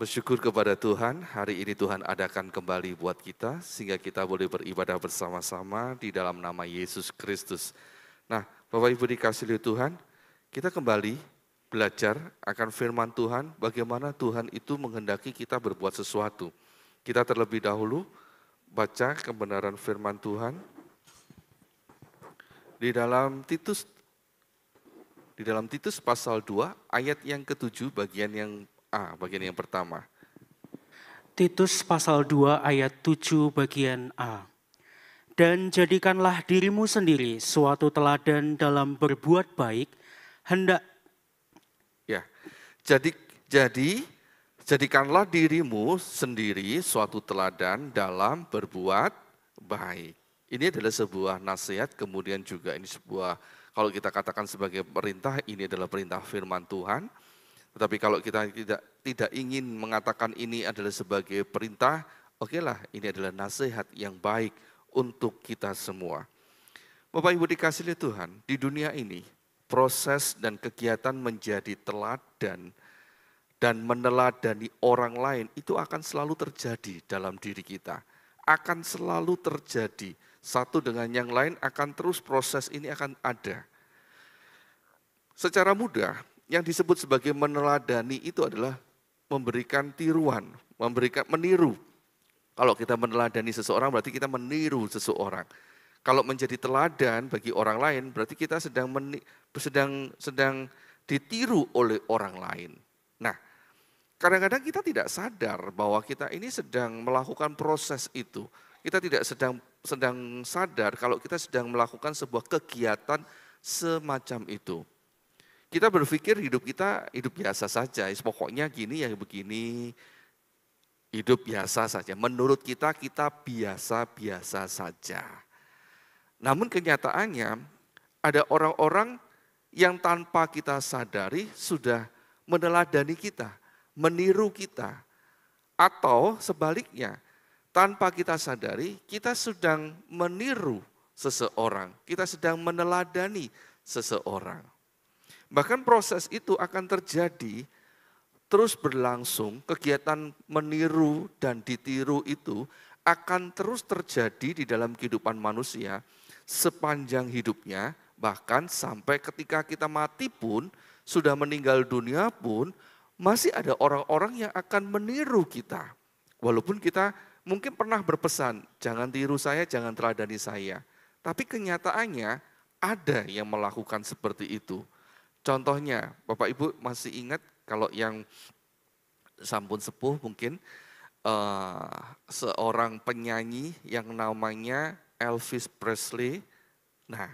Bersyukur kepada Tuhan, hari ini Tuhan adakan kembali buat kita, sehingga kita boleh beribadah bersama-sama di dalam nama Yesus Kristus. Nah, Bapak Ibu dikasih oleh Tuhan, kita kembali belajar akan firman Tuhan, bagaimana Tuhan itu menghendaki kita berbuat sesuatu. Kita terlebih dahulu baca kebenaran firman Tuhan di dalam Titus pasal 2 ayat yang ke-7 bagian yang pertama. Titus pasal 2 ayat 7 bagian A. Dan jadikanlah dirimu sendiri suatu teladan dalam berbuat baik, Jadikanlah dirimu sendiri suatu teladan dalam berbuat baik. Ini adalah sebuah nasihat, kemudian juga ini sebuah, kalau kita katakan sebagai perintah, ini adalah perintah firman Tuhan. Tetapi kalau kita tidak ingin mengatakan ini adalah sebagai perintah, okelah, ini adalah nasihat yang baik untuk kita semua. Bapak Ibu dikasih oleh Tuhan, di dunia ini proses dan kegiatan menjadi teladan dan meneladani orang lain itu akan selalu terjadi dalam diri kita. Akan selalu terjadi, satu dengan yang lain akan terus proses ini akan ada. Secara mudah, yang disebut sebagai meneladani itu adalah memberikan tiruan, meniru. Kalau kita meneladani seseorang berarti kita meniru seseorang. Kalau menjadi teladan bagi orang lain berarti kita sedang ditiru oleh orang lain. Nah, kadang-kadang kita tidak sadar bahwa kita ini sedang melakukan proses itu. Kita tidak sedang sadar kalau kita sedang melakukan sebuah kegiatan semacam itu. Kita berpikir hidup kita hidup biasa saja, pokoknya gini ya begini, hidup biasa saja. Menurut kita biasa-biasa saja. Namun kenyataannya ada orang-orang yang tanpa kita sadari sudah meneladani kita, meniru kita. Atau sebaliknya, tanpa kita sadari kita sedang meniru seseorang, kita sedang meneladani seseorang. Bahkan proses itu akan terjadi, terus berlangsung, kegiatan meniru dan ditiru itu akan terus terjadi di dalam kehidupan manusia sepanjang hidupnya, bahkan sampai ketika kita mati pun, sudah meninggal dunia pun, masih ada orang-orang yang akan meniru kita. Walaupun kita mungkin pernah berpesan, jangan tiru saya, jangan teladani saya. Tapi kenyataannya ada yang melakukan seperti itu. Contohnya, Bapak Ibu masih ingat kalau yang sampun sepuh mungkin seorang penyanyi yang namanya Elvis Presley. Nah,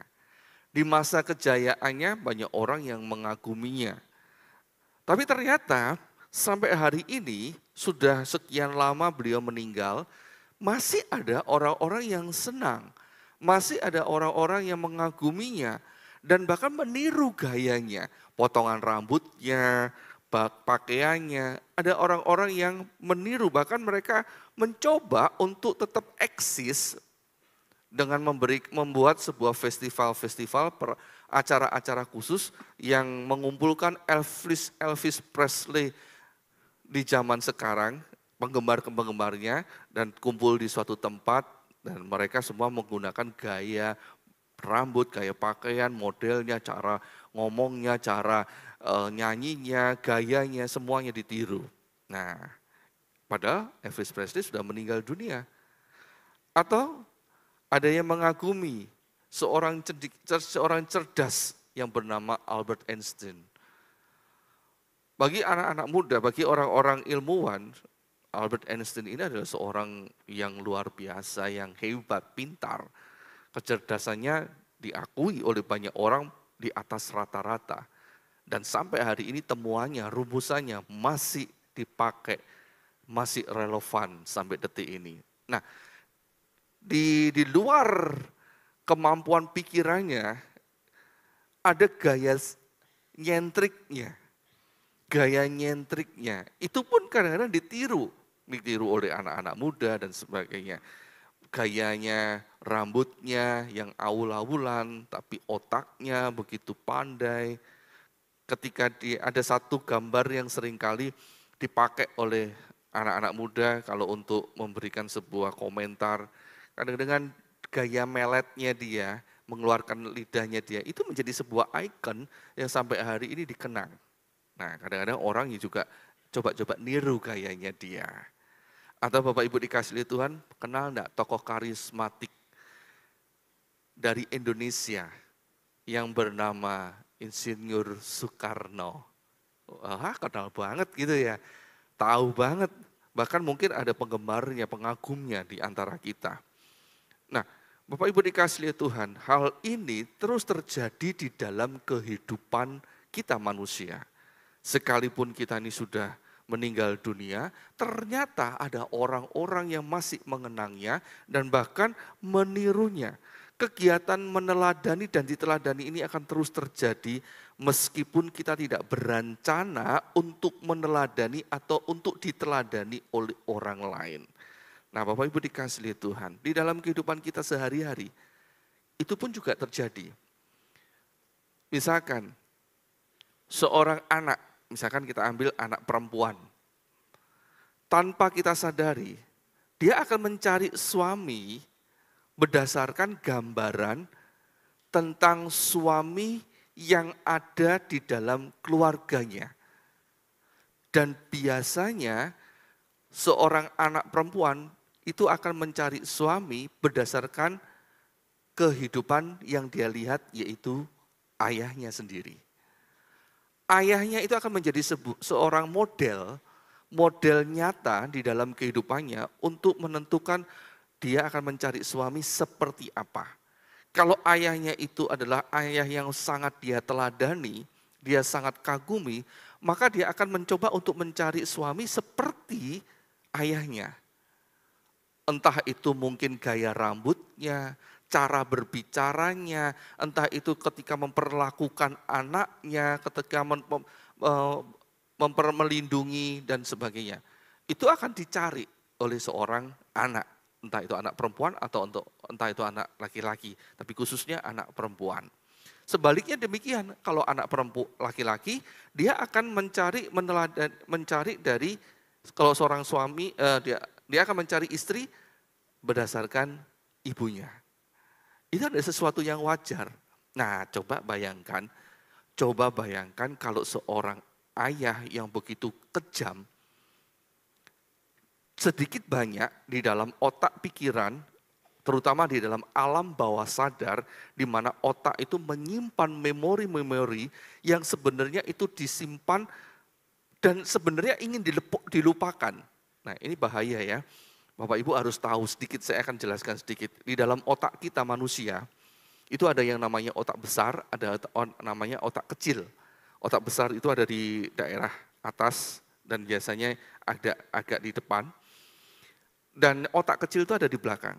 di masa kejayaannya banyak orang yang mengaguminya. Tapi ternyata sampai hari ini sudah sekian lama beliau meninggal, masih ada orang-orang yang senang, masih ada orang-orang yang mengaguminya. Dan bahkan meniru gayanya, potongan rambutnya, pakaiannya. Ada orang-orang yang meniru, bahkan mereka mencoba untuk tetap eksis dengan membuat sebuah festival-festival, acara-acara khusus yang mengumpulkan Elvis Presley di zaman sekarang, penggemar-penggemarnya, dan kumpul di suatu tempat, dan mereka semua menggunakan gaya rambut, gaya pakaian, modelnya, cara ngomongnya, cara nyanyinya, gayanya, semuanya ditiru. Nah, padahal Elvis Presley sudah meninggal dunia. Atau ada yang mengagumi seorang cerdas yang bernama Albert Einstein. Bagi anak-anak muda, bagi orang-orang ilmuwan, Albert Einstein ini adalah seorang yang luar biasa, yang hebat, pintar. Kecerdasannya diakui oleh banyak orang di atas rata-rata. Dan sampai hari ini temuannya, rumusannya masih dipakai, masih relevan sampai detik ini. Nah, di luar kemampuan pikirannya, ada gaya nyentriknya. Gaya nyentriknya, itu pun kadang-kadang ditiru oleh anak-anak muda dan sebagainya. Gayanya, rambutnya yang aul-aulan, tapi otaknya begitu pandai. Ketika ada satu gambar yang seringkali dipakai oleh anak-anak muda kalau untuk memberikan sebuah komentar. Kadang-kadang gaya meletnya dia, mengeluarkan lidahnya dia, itu menjadi sebuah ikon yang sampai hari ini dikenang. Nah, kadang-kadang orang juga coba-coba niru gayanya dia. Atau Bapak Ibu dikasih oleh Tuhan, kenal enggak tokoh karismatik dari Indonesia yang bernama Insinyur Soekarno? Wah, kenal banget gitu ya. Tahu banget. Bahkan mungkin ada penggemarnya, pengagumnya di antara kita. Nah, Bapak Ibu dikasih oleh Tuhan, hal ini terus terjadi di dalam kehidupan kita manusia. Sekalipun kita ini sudah meninggal dunia, ternyata ada orang-orang yang masih mengenangnya dan bahkan menirunya. Kegiatan meneladani dan diteladani ini akan terus terjadi meskipun kita tidak berencana untuk meneladani atau untuk diteladani oleh orang lain. Nah, Bapak Ibu dikasih oleh Tuhan, di dalam kehidupan kita sehari-hari, itu pun juga terjadi. Misalkan, seorang anak, misalkan kita ambil anak perempuan, tanpa kita sadari, dia akan mencari suami berdasarkan gambaran tentang suami yang ada di dalam keluarganya. Dan biasanya seorang anak perempuan itu akan mencari suami berdasarkan kehidupan yang dia lihat, yaitu ayahnya sendiri. Ayahnya itu akan menjadi seorang model nyata di dalam kehidupannya untuk menentukan dia akan mencari suami seperti apa. Kalau ayahnya itu adalah ayah yang sangat dia teladani, dia sangat kagumi, maka dia akan mencoba untuk mencari suami seperti ayahnya. Entah itu mungkin gaya rambutnya, cara berbicaranya, entah itu ketika memperlakukan anaknya, ketika melindungi dan sebagainya. Itu akan dicari oleh seorang anak. Entah itu anak perempuan atau entah itu anak laki-laki, tapi khususnya anak perempuan. Sebaliknya demikian, kalau anak perempuan laki-laki, dia akan mencari dari, kalau seorang suami, dia akan mencari istri berdasarkan ibunya. Itu adalah sesuatu yang wajar. Nah, coba bayangkan kalau seorang ayah yang begitu kejam, sedikit banyak di dalam otak pikiran, terutama di dalam alam bawah sadar, di mana otak itu menyimpan memori-memori yang sebenarnya itu disimpan dan sebenarnya ingin dilupakan. Nah, ini bahaya ya. Bapak Ibu harus tahu sedikit, saya akan jelaskan sedikit. Di dalam otak kita manusia, itu ada yang namanya otak besar, ada namanya otak kecil. Otak besar itu ada di daerah atas dan biasanya agak di depan. Dan otak kecil itu ada di belakang.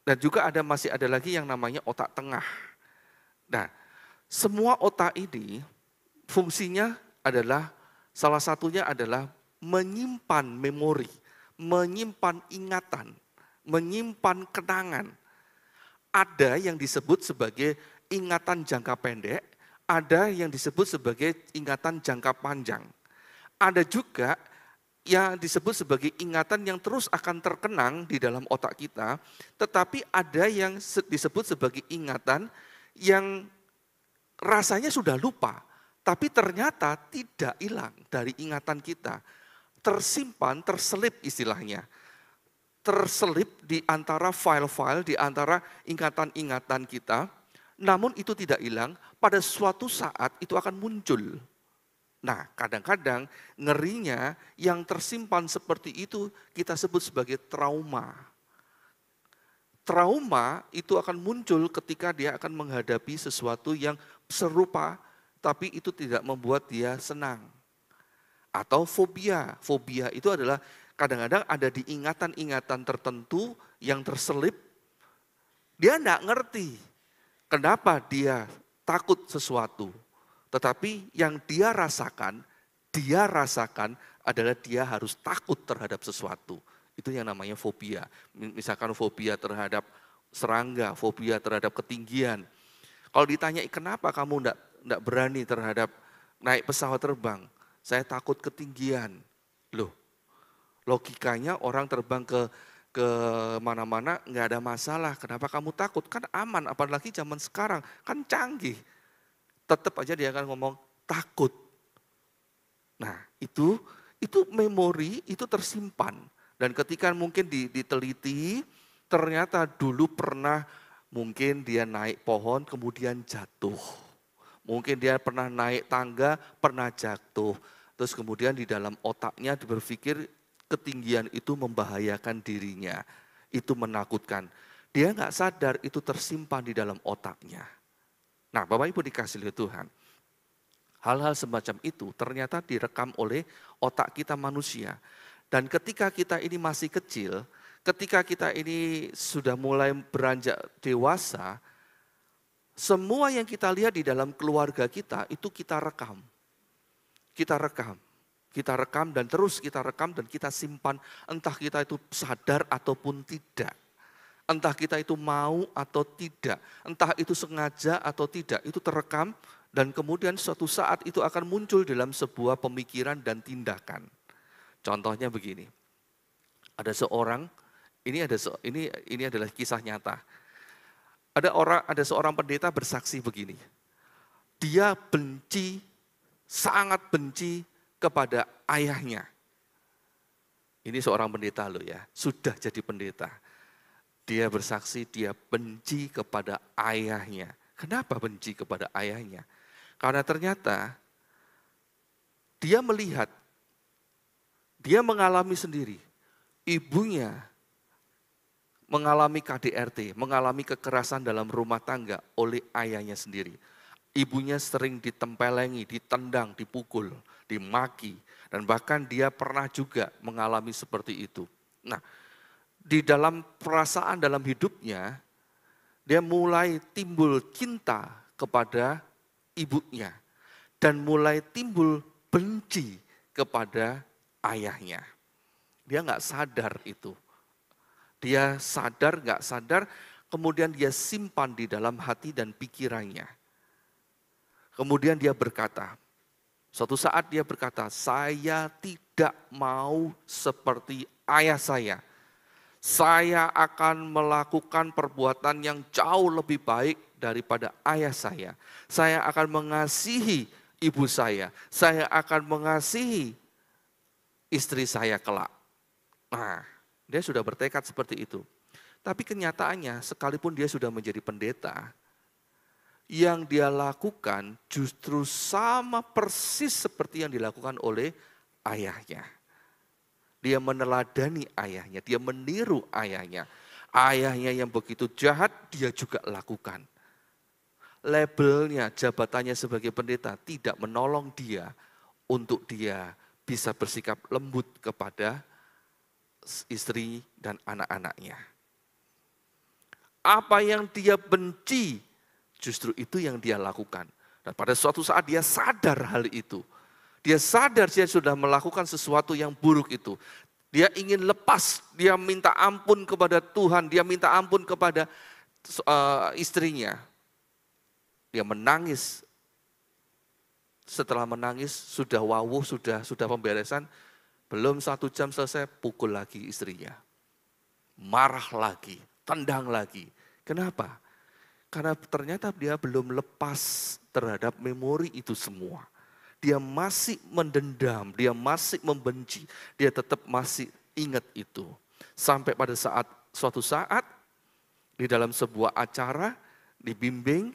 Dan juga masih ada lagi yang namanya otak tengah. Nah, semua otak ini fungsinya adalah, salah satunya adalah menyimpan memori, menyimpan ingatan, menyimpan kenangan. Ada yang disebut sebagai ingatan jangka pendek, ada yang disebut sebagai ingatan jangka panjang. Ada juga yang disebut sebagai ingatan yang terus akan terkenang di dalam otak kita, tetapi ada yang disebut sebagai ingatan yang rasanya sudah lupa, tapi ternyata tidak hilang dari ingatan kita. Tersimpan, terselip istilahnya. Terselip di antara file-file, di antara ingatan-ingatan kita, namun itu tidak hilang, pada suatu saat itu akan muncul. Nah, kadang-kadang ngerinya yang tersimpan seperti itu kita sebut sebagai trauma. Trauma itu akan muncul ketika dia akan menghadapi sesuatu yang serupa, tapi itu tidak membuat dia senang. Atau fobia. Fobia itu adalah kadang-kadang ada di ingatan-ingatan tertentu yang terselip. Dia tidak ngerti kenapa dia takut sesuatu. Tetapi yang dia rasakan adalah dia harus takut terhadap sesuatu. Itu yang namanya fobia. Misalkan fobia terhadap serangga, fobia terhadap ketinggian. Kalau ditanyai kenapa kamu enggak berani terhadap naik pesawat terbang, saya takut ketinggian. Loh, logikanya orang terbang ke mana-mana nggak ada masalah. Kenapa kamu takut? Kan aman, apalagi zaman sekarang kan canggih. Tetap aja dia akan ngomong takut. Nah, itu memori itu tersimpan. Dan ketika mungkin diteliti, ternyata dulu pernah mungkin dia naik pohon kemudian jatuh. Mungkin dia pernah naik tangga, pernah jatuh. Terus kemudian di dalam otaknya berpikir ketinggian itu membahayakan dirinya. Itu menakutkan. Dia nggak sadar itu tersimpan di dalam otaknya. Nah, Bapak Ibu dikasih oleh Tuhan. Hal-hal semacam itu ternyata direkam oleh otak kita manusia. Dan ketika kita ini masih kecil, ketika kita ini sudah mulai beranjak dewasa, semua yang kita lihat di dalam keluarga kita itu kita rekam. Kita rekam dan terus kita rekam dan kita simpan, entah kita itu sadar ataupun tidak. Entah kita itu mau atau tidak, entah itu sengaja atau tidak, itu terekam dan kemudian suatu saat itu akan muncul dalam sebuah pemikiran dan tindakan. Contohnya begini, ada seorang, ini adalah kisah nyata. Ada seorang pendeta bersaksi begini, dia benci, sangat benci kepada ayahnya. Ini seorang pendeta loh ya, sudah jadi pendeta. Dia bersaksi dia benci kepada ayahnya. Kenapa benci kepada ayahnya? Karena ternyata dia melihat, dia mengalami sendiri, ibunya mengalami KDRT, mengalami kekerasan dalam rumah tangga oleh ayahnya sendiri. Ibunya sering ditempelengi, ditendang, dipukul, dimaki, dan bahkan dia pernah juga mengalami seperti itu. Nah, di dalam perasaan dalam hidupnya, dia mulai timbul cinta kepada ibunya. Dan mulai timbul benci kepada ayahnya. Dia nggak sadar itu. Dia sadar, nggak sadar, kemudian dia simpan di dalam hati dan pikirannya. Kemudian dia berkata, suatu saat dia berkata, saya tidak mau seperti ayah saya. Saya akan melakukan perbuatan yang jauh lebih baik daripada ayah saya. Saya akan mengasihi ibu saya. Saya akan mengasihi istri saya kelak. Nah, dia sudah bertekad seperti itu. Tapi kenyataannya sekalipun dia sudah menjadi pendeta, yang dia lakukan justru sama persis seperti yang dilakukan oleh ayahnya. Dia meneladani ayahnya, dia meniru ayahnya. Ayahnya yang begitu jahat, dia juga lakukan. Labelnya, jabatannya sebagai pendeta tidak menolong dia untuk dia bisa bersikap lembut kepada istri dan anak-anaknya. Apa yang dia benci, justru itu yang dia lakukan. Dan pada suatu saat dia sadar hal itu. Dia sadar dia sudah melakukan sesuatu yang buruk itu. Dia ingin lepas, dia minta ampun kepada Tuhan, dia minta ampun kepada istrinya. Dia menangis. Setelah menangis, sudah wawuh, sudah pemberesan, belum 1 jam selesai, pukul lagi istrinya. Marah lagi, tendang lagi. Kenapa? Karena ternyata dia belum lepas terhadap memori itu semua. Dia masih mendendam, dia masih membenci, dia tetap masih ingat itu. Sampai pada suatu saat, di dalam sebuah acara, dibimbing,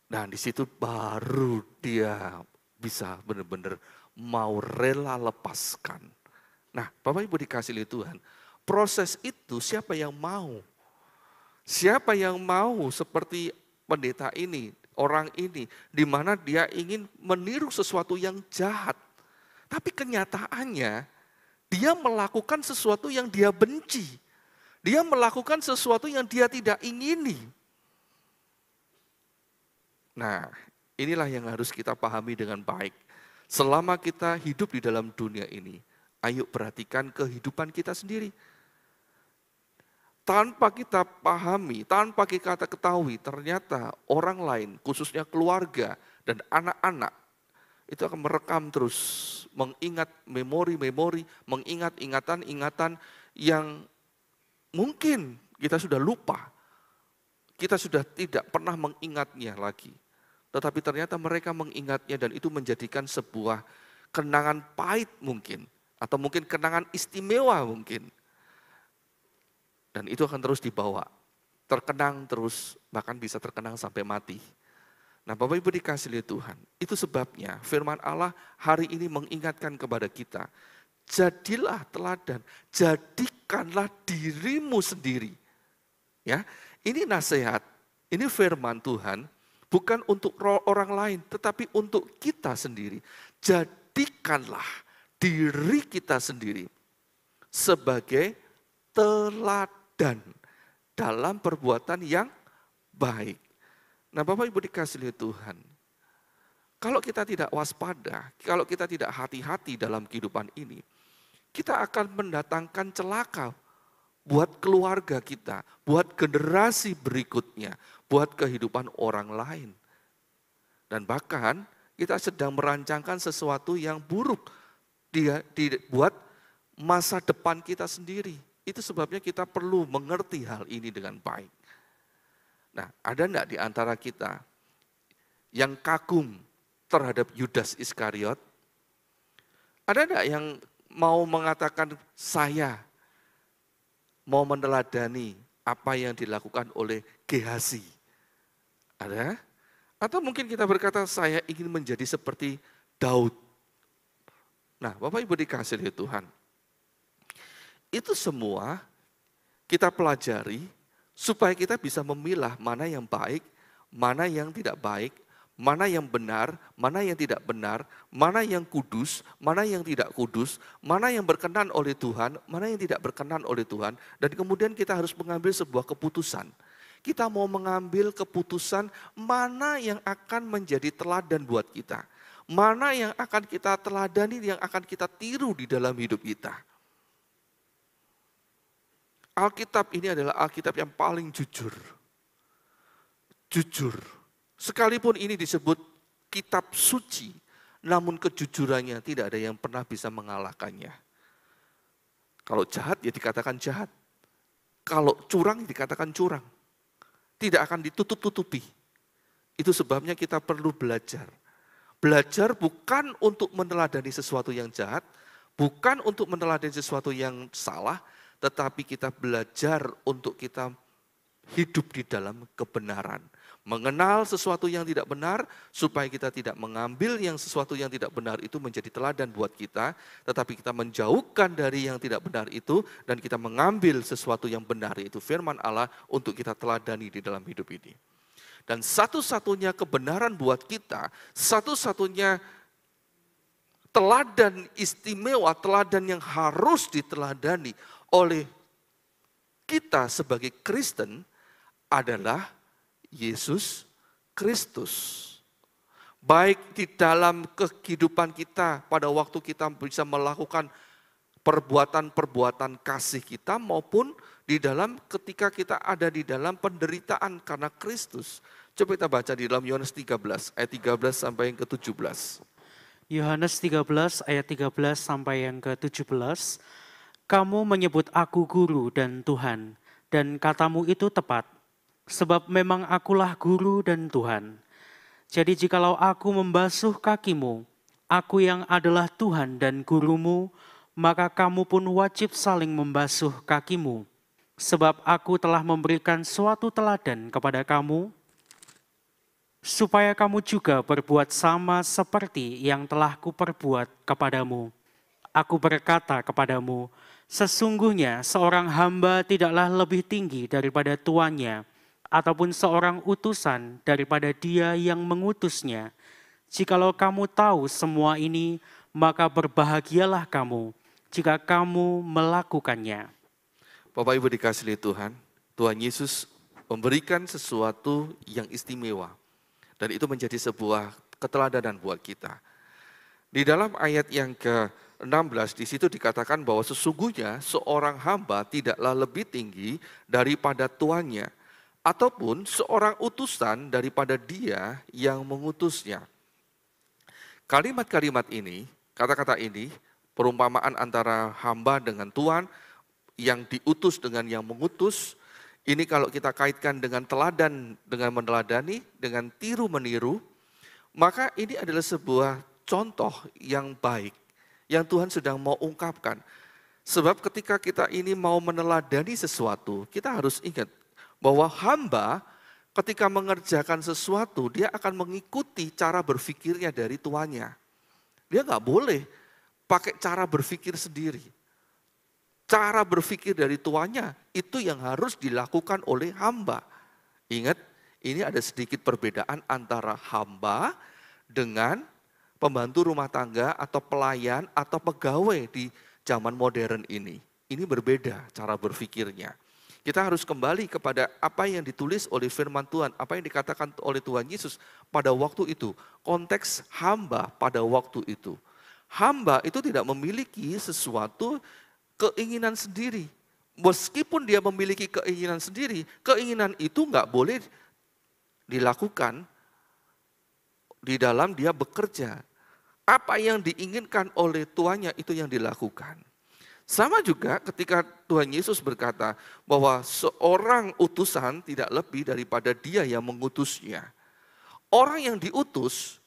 dan di situ baru dia bisa benar-benar mau rela lepaskan. Nah, Bapak Ibu dikasih oleh Tuhan, proses itu siapa yang mau? Siapa yang mau seperti pendeta ini, orang ini, di mana dia ingin meniru sesuatu yang jahat. Tapi kenyataannya, dia melakukan sesuatu yang dia benci. Dia melakukan sesuatu yang dia tidak ingini. Nah, inilah yang harus kita pahami dengan baik. Selama kita hidup di dalam dunia ini, ayo perhatikan kehidupan kita sendiri. Tanpa kita pahami, tanpa kita ketahui, ternyata orang lain, khususnya keluarga dan anak-anak, itu akan merekam terus, mengingat memori-memori, mengingat ingatan-ingatan yang mungkin kita sudah lupa, kita sudah tidak pernah mengingatnya lagi. Tetapi ternyata mereka mengingatnya dan itu menjadikan sebuah kenangan pahit mungkin, atau mungkin kenangan istimewa mungkin. Dan itu akan terus dibawa, terkenang terus, bahkan bisa terkenang sampai mati. Nah Bapak Ibu dikasihi oleh Tuhan, itu sebabnya firman Allah hari ini mengingatkan kepada kita, jadilah teladan, jadikanlah dirimu sendiri. Ya, ini nasihat, ini firman Tuhan, bukan untuk orang lain, tetapi untuk kita sendiri. Jadikanlah diri kita sendiri sebagai teladan dalam perbuatan yang baik. Nah Bapak Ibu dikasihi oleh Tuhan, kalau kita tidak waspada, kalau kita tidak hati-hati dalam kehidupan ini, kita akan mendatangkan celaka buat keluarga kita, buat generasi berikutnya, buat kehidupan orang lain. Dan bahkan kita sedang merancangkan sesuatu yang buruk buat masa depan kita sendiri. Itu sebabnya kita perlu mengerti hal ini dengan baik. Nah, ada enggak di antara kita yang kagum terhadap Yudas Iskariot? Ada enggak yang mau mengatakan saya mau meneladani apa yang dilakukan oleh Gehazi? Ada? Atau mungkin kita berkata saya ingin menjadi seperti Daud. Nah, Bapak Ibu dikasihi oleh Tuhan. Itu semua kita pelajari supaya kita bisa memilah mana yang baik, mana yang tidak baik, mana yang benar, mana yang tidak benar, mana yang kudus, mana yang tidak kudus, mana yang berkenan oleh Tuhan, mana yang tidak berkenan oleh Tuhan. Dan kemudian kita harus mengambil sebuah keputusan. Kita mau mengambil keputusan mana yang akan menjadi teladan buat kita. Mana yang akan kita teladani, yang akan kita tiru di dalam hidup kita. Alkitab ini adalah Alkitab yang paling jujur. Jujur. Sekalipun ini disebut kitab suci, namun kejujurannya tidak ada yang pernah bisa mengalahkannya. Kalau jahat ya dikatakan jahat. Kalau curang ya dikatakan curang. Tidak akan ditutup-tutupi. Itu sebabnya kita perlu belajar. Belajar bukan untuk meneladani sesuatu yang jahat, bukan untuk meneladani sesuatu yang salah, tetapi kita belajar untuk kita hidup di dalam kebenaran. Mengenal sesuatu yang tidak benar, supaya kita tidak mengambil yang sesuatu yang tidak benar itu menjadi teladan buat kita, tetapi kita menjauhkan dari yang tidak benar itu, dan kita mengambil sesuatu yang benar, yaitu firman Allah, untuk kita teladani di dalam hidup ini. Dan satu-satunya kebenaran buat kita, satu-satunya teladan istimewa, teladan yang harus diteladani oleh kita sebagai Kristen adalah Yesus Kristus. Baik di dalam kehidupan kita pada waktu kita bisa melakukan perbuatan-perbuatan kasih kita maupun di dalam ketika kita ada di dalam penderitaan karena Kristus. Coba kita baca di dalam Yohanes 13 ayat 13 sampai yang ke-17. Yohanes 13 ayat 13 sampai yang ke-17. Kamu menyebut aku guru dan Tuhan, dan katamu itu tepat, sebab memang akulah guru dan Tuhan. Jadi jikalau aku membasuh kakimu, aku yang adalah Tuhan dan gurumu, maka kamu pun wajib saling membasuh kakimu. Sebab aku telah memberikan suatu teladan kepada kamu, supaya kamu juga berbuat sama seperti yang telah kuperbuat kepadamu. Aku berkata kepadamu, sesungguhnya seorang hamba tidaklah lebih tinggi daripada tuannya, ataupun seorang utusan daripada dia yang mengutusnya. Jikalau kamu tahu semua ini, maka berbahagialah kamu jika kamu melakukannya. Bapak Ibu dikasihi Tuhan, Tuhan Yesus memberikan sesuatu yang istimewa. Dan itu menjadi sebuah keteladanan buat kita. Di dalam ayat yang ke-16 di situ dikatakan bahwa sesungguhnya seorang hamba tidaklah lebih tinggi daripada tuannya, ataupun seorang utusan daripada dia yang mengutusnya. Kalimat-kalimat ini, kata-kata ini, perumpamaan antara hamba dengan Tuhan, yang diutus dengan yang mengutus, ini kalau kita kaitkan dengan teladan, dengan meneladani, dengan tiru-meniru, maka ini adalah sebuah contoh yang baik, yang Tuhan sedang mau ungkapkan. Sebab ketika kita ini mau meneladani sesuatu, kita harus ingat bahwa hamba ketika mengerjakan sesuatu, dia akan mengikuti cara berpikirnya dari tuannya. Dia nggak boleh pakai cara berpikir sendiri. Cara berpikir dari tuannya itu yang harus dilakukan oleh hamba. Ingat, ini ada sedikit perbedaan antara hamba dengan pembantu rumah tangga atau pelayan atau pegawai di zaman modern ini. Ini berbeda cara berpikirnya. Kita harus kembali kepada apa yang ditulis oleh firman Tuhan, apa yang dikatakan oleh Tuhan Yesus pada waktu itu. Konteks hamba pada waktu itu. Hamba itu tidak memiliki sesuatu keinginan sendiri. Meskipun dia memiliki keinginan sendiri, keinginan itu nggak boleh dilakukan di dalam dia bekerja. Apa yang diinginkan oleh tuannya itu yang dilakukan. Sama juga ketika Tuhan Yesus berkata bahwa seorang utusan tidak lebih daripada dia yang mengutusnya. Orang yang diutus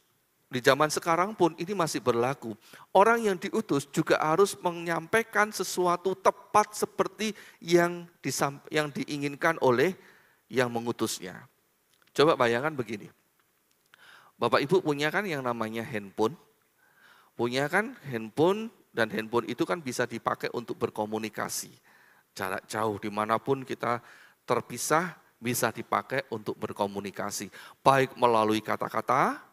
di zaman sekarang pun ini masih berlaku. Orang yang diutus juga harus menyampaikan sesuatu tepat seperti yang diinginkan oleh yang mengutusnya. Coba bayangkan begini. Bapak Ibu punya kan yang namanya handphone? Punya kan handphone? Dan handphone itu kan bisa dipakai untuk berkomunikasi. Jarak jauh dimanapun kita terpisah bisa dipakai untuk berkomunikasi. Baik melalui kata-kata,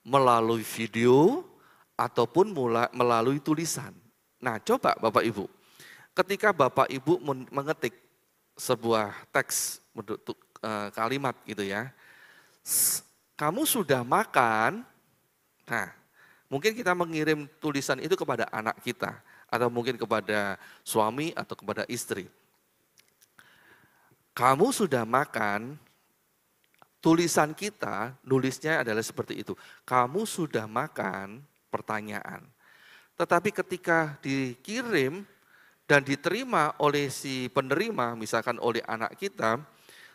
melalui video, ataupun melalui tulisan. Nah coba Bapak Ibu, ketika Bapak Ibu mengetik sebuah teks, kalimat gitu ya. Kamu sudah makan, nah mungkin kita mengirim tulisan itu kepada anak kita, atau mungkin kepada suami atau kepada istri. Kamu sudah makan, tulisan kita nulisnya adalah seperti itu. Kamu sudah makan, pertanyaan. Tetapi ketika dikirim dan diterima oleh si penerima, misalkan oleh anak kita,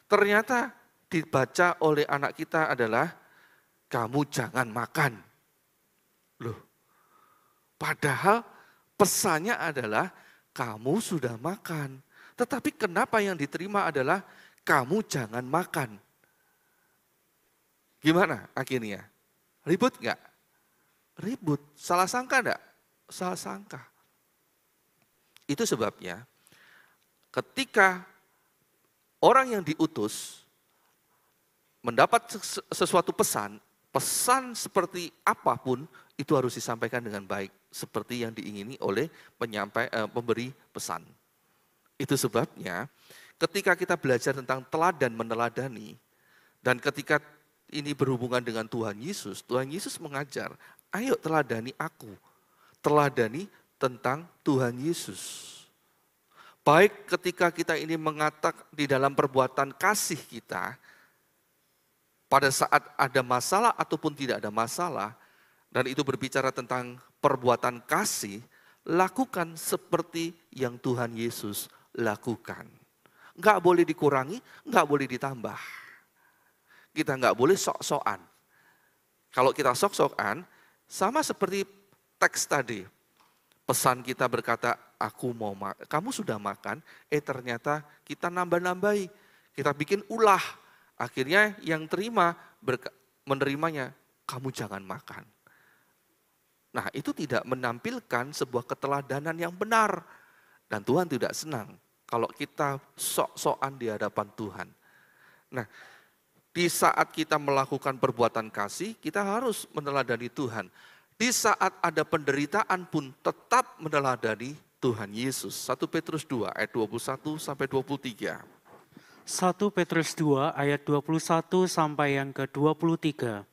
ternyata dibaca oleh anak kita adalah, kamu jangan makan. Loh, padahal pesannya adalah kamu sudah makan. Tetapi kenapa yang diterima adalah kamu jangan makan? Gimana akhirnya? Ribut enggak? Ribut. Salah sangka enggak? Salah sangka. Itu sebabnya ketika orang yang diutus mendapat sesuatu pesan, pesan seperti apapun itu harus disampaikan dengan baik, seperti yang diingini oleh pemberi pesan. Itu sebabnya ketika kita belajar tentang teladan meneladani, dan ketika ini berhubungan dengan Tuhan Yesus mengajar, ayo teladani aku, teladani tentang Tuhan Yesus. Baik ketika kita ini mengatakan di dalam perbuatan kasih kita, pada saat ada masalah ataupun tidak ada masalah, dan itu berbicara tentang perbuatan kasih, lakukan seperti yang Tuhan Yesus lakukan. Enggak boleh dikurangi, enggak boleh ditambah. Kita enggak boleh sok-sokan. Kalau kita sok-sokan, sama seperti teks tadi. Pesan kita berkata, kamu sudah makan, ternyata kita nambah-nambahi. Kita bikin ulah. Akhirnya yang menerimanya, kamu jangan makan. Nah itu tidak menampilkan sebuah keteladanan yang benar. Dan Tuhan tidak senang kalau kita sok-sokan di hadapan Tuhan. Nah di saat kita melakukan perbuatan kasih, kita harus meneladani Tuhan. Di saat ada penderitaan pun tetap meneladani Tuhan Yesus. 1 Petrus 2 ayat 21 sampai 23. 1 Petrus 2 ayat 21 sampai yang ke-23.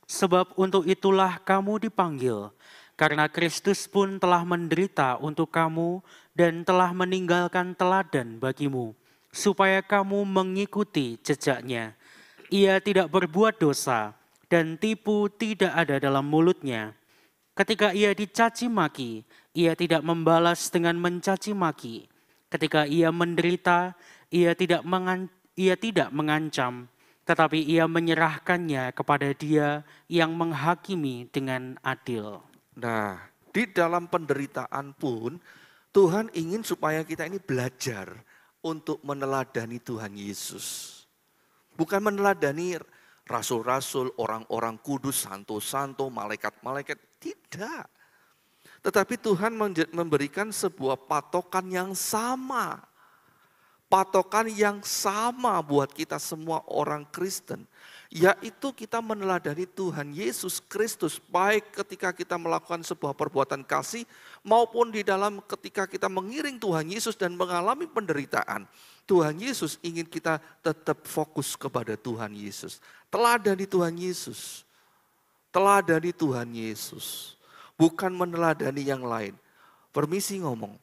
Sebab untuk itulah kamu dipanggil, karena Kristus pun telah menderita untuk kamu dan telah meninggalkan teladan bagimu, supaya kamu mengikuti jejaknya. Ia tidak berbuat dosa dan tipu tidak ada dalam mulutnya. Ketika ia dicaci maki, ia tidak membalas dengan mencaci maki. Ketika ia menderita, ia tidak mengancam, tetapi ia menyerahkannya kepada Dia yang menghakimi dengan adil. Nah, di dalam penderitaan pun Tuhan ingin supaya kita ini belajar untuk meneladani Tuhan Yesus. Bukan meneladani rasul-rasul, orang-orang kudus, santo-santo, malaikat-malaikat. Tidak. Tetapi Tuhan memberikan sebuah patokan yang sama. Patokan yang sama buat kita semua orang Kristen. Yaitu kita meneladani Tuhan Yesus Kristus. Baik ketika kita melakukan sebuah perbuatan kasih, maupun di dalam ketika kita mengiring Tuhan Yesus dan mengalami penderitaan. Tuhan Yesus ingin kita tetap fokus kepada Tuhan Yesus. Teladani Tuhan Yesus. Teladani Tuhan Yesus. Bukan meneladani yang lain. Permisi ngomong.